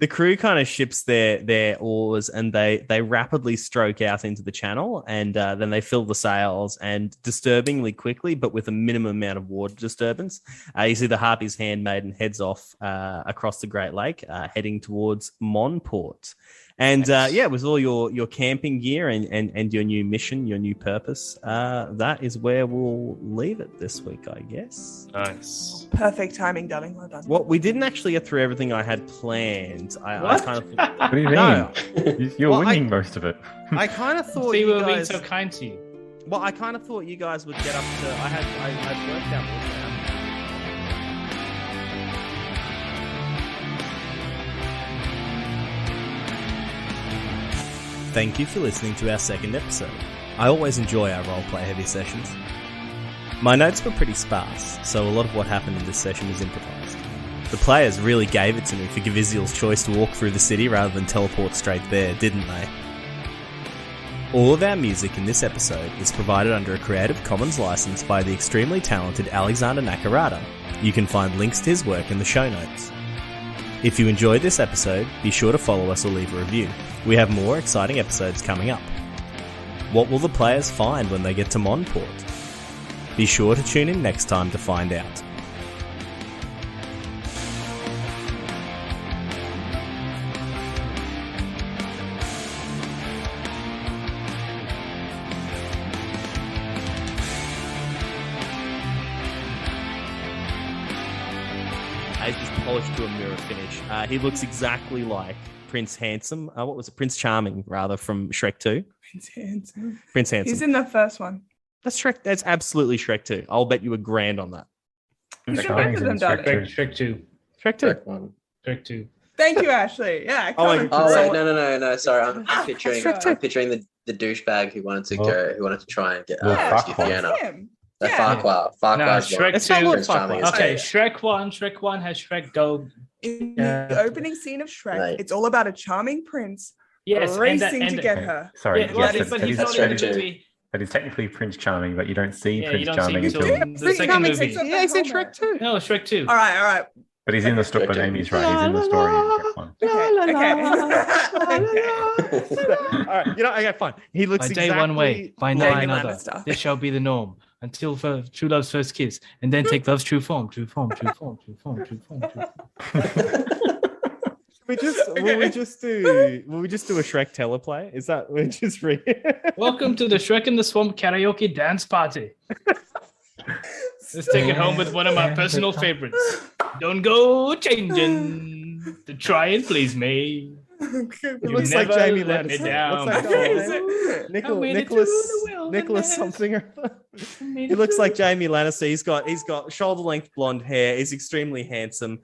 The crew kind of ships their oars and they rapidly stroke out into the channel, and then they fill the sails, and disturbingly quickly, but with a minimum amount of water disturbance, you see the Harpy's Handmaiden heads off across the Great Lake, heading towards Monport. And with all your camping gear and your new mission, your new purpose, that is where we'll leave it this week, I guess. Nice. Perfect timing, darling. Well done. Well, we didn't actually get through everything I had planned. I kind of thought, What do you mean? No. You're winning most of it. I kind of thought See, you we're being guys. so kind to you. Well, I kind of thought you guys would get up to. I'd worked out what now. Thank you for listening to our second episode. I always enjoy our roleplay heavy sessions. My notes were pretty sparse, so a lot of what happened in this session was improvised. The players really gave it to me for Gaviziel's choice to walk through the city rather than teleport straight there, didn't they? All of our music in this episode is provided under a Creative Commons license by the extremely talented Alexander Nakarada. You can find links to his work in the show notes. If you enjoyed this episode, be sure to follow us or leave a review. We have more exciting episodes coming up. What will the players find when they get to Monport? Be sure to tune in next time to find out. He's just polished to a mirror finish. He looks exactly like Prince Handsome. What was it? Prince Charming, rather, from Shrek 2. Prince Handsome. He's in the first one. That's Shrek. That's absolutely Shrek 2. I'll bet you $1,000 on that. You should both of them, darling. Shrek 2. Shrek 2. Shrek 2. Thank you, Ashley. Yeah. Oh, come on. Oh wait, no. Sorry, I'm picturing. Shrek I'm picturing the douchebag who wanted to try and get rescue Yeah, Fiona. that's him. The Yeah. Farquhar. No, Shrek It's not 2. what Prince Charming is. Okay, Shrek 1 has Shrek go. In the opening scene of Shrek, Right. it's all about a charming prince Yes, racing to get her. Sorry, Yeah, yes, well, that- but that he's is not in the Shrek 2. movie. that is technically Prince Charming, but you don't see Yeah, Prince you don't Charming see until. him until the second movie. Yeah, Yeah, he's in Shrek 2. No, Shrek 2. All right. But he's in the story. But Amy's right. He's in the story in Shrek 1. Okay. All right. Okay, fine. He looks By day exactly one way, by night Jamie another. Lannister. This shall be the norm until true love's first kiss, and then take love's true form. True form. Will we just do a Shrek teleplay? Is that we're just Welcome to the Shrek in the Swamp karaoke dance party. Let's take it home with one of my personal favorites. Don't go changing to try and please me. It You looks like never Jamie let me Lannister. down What's that before. guy's name? I made it to the Nicholas wilderness. something. He looks like Jamie Lannister. He's got shoulder length blonde hair. He's extremely handsome.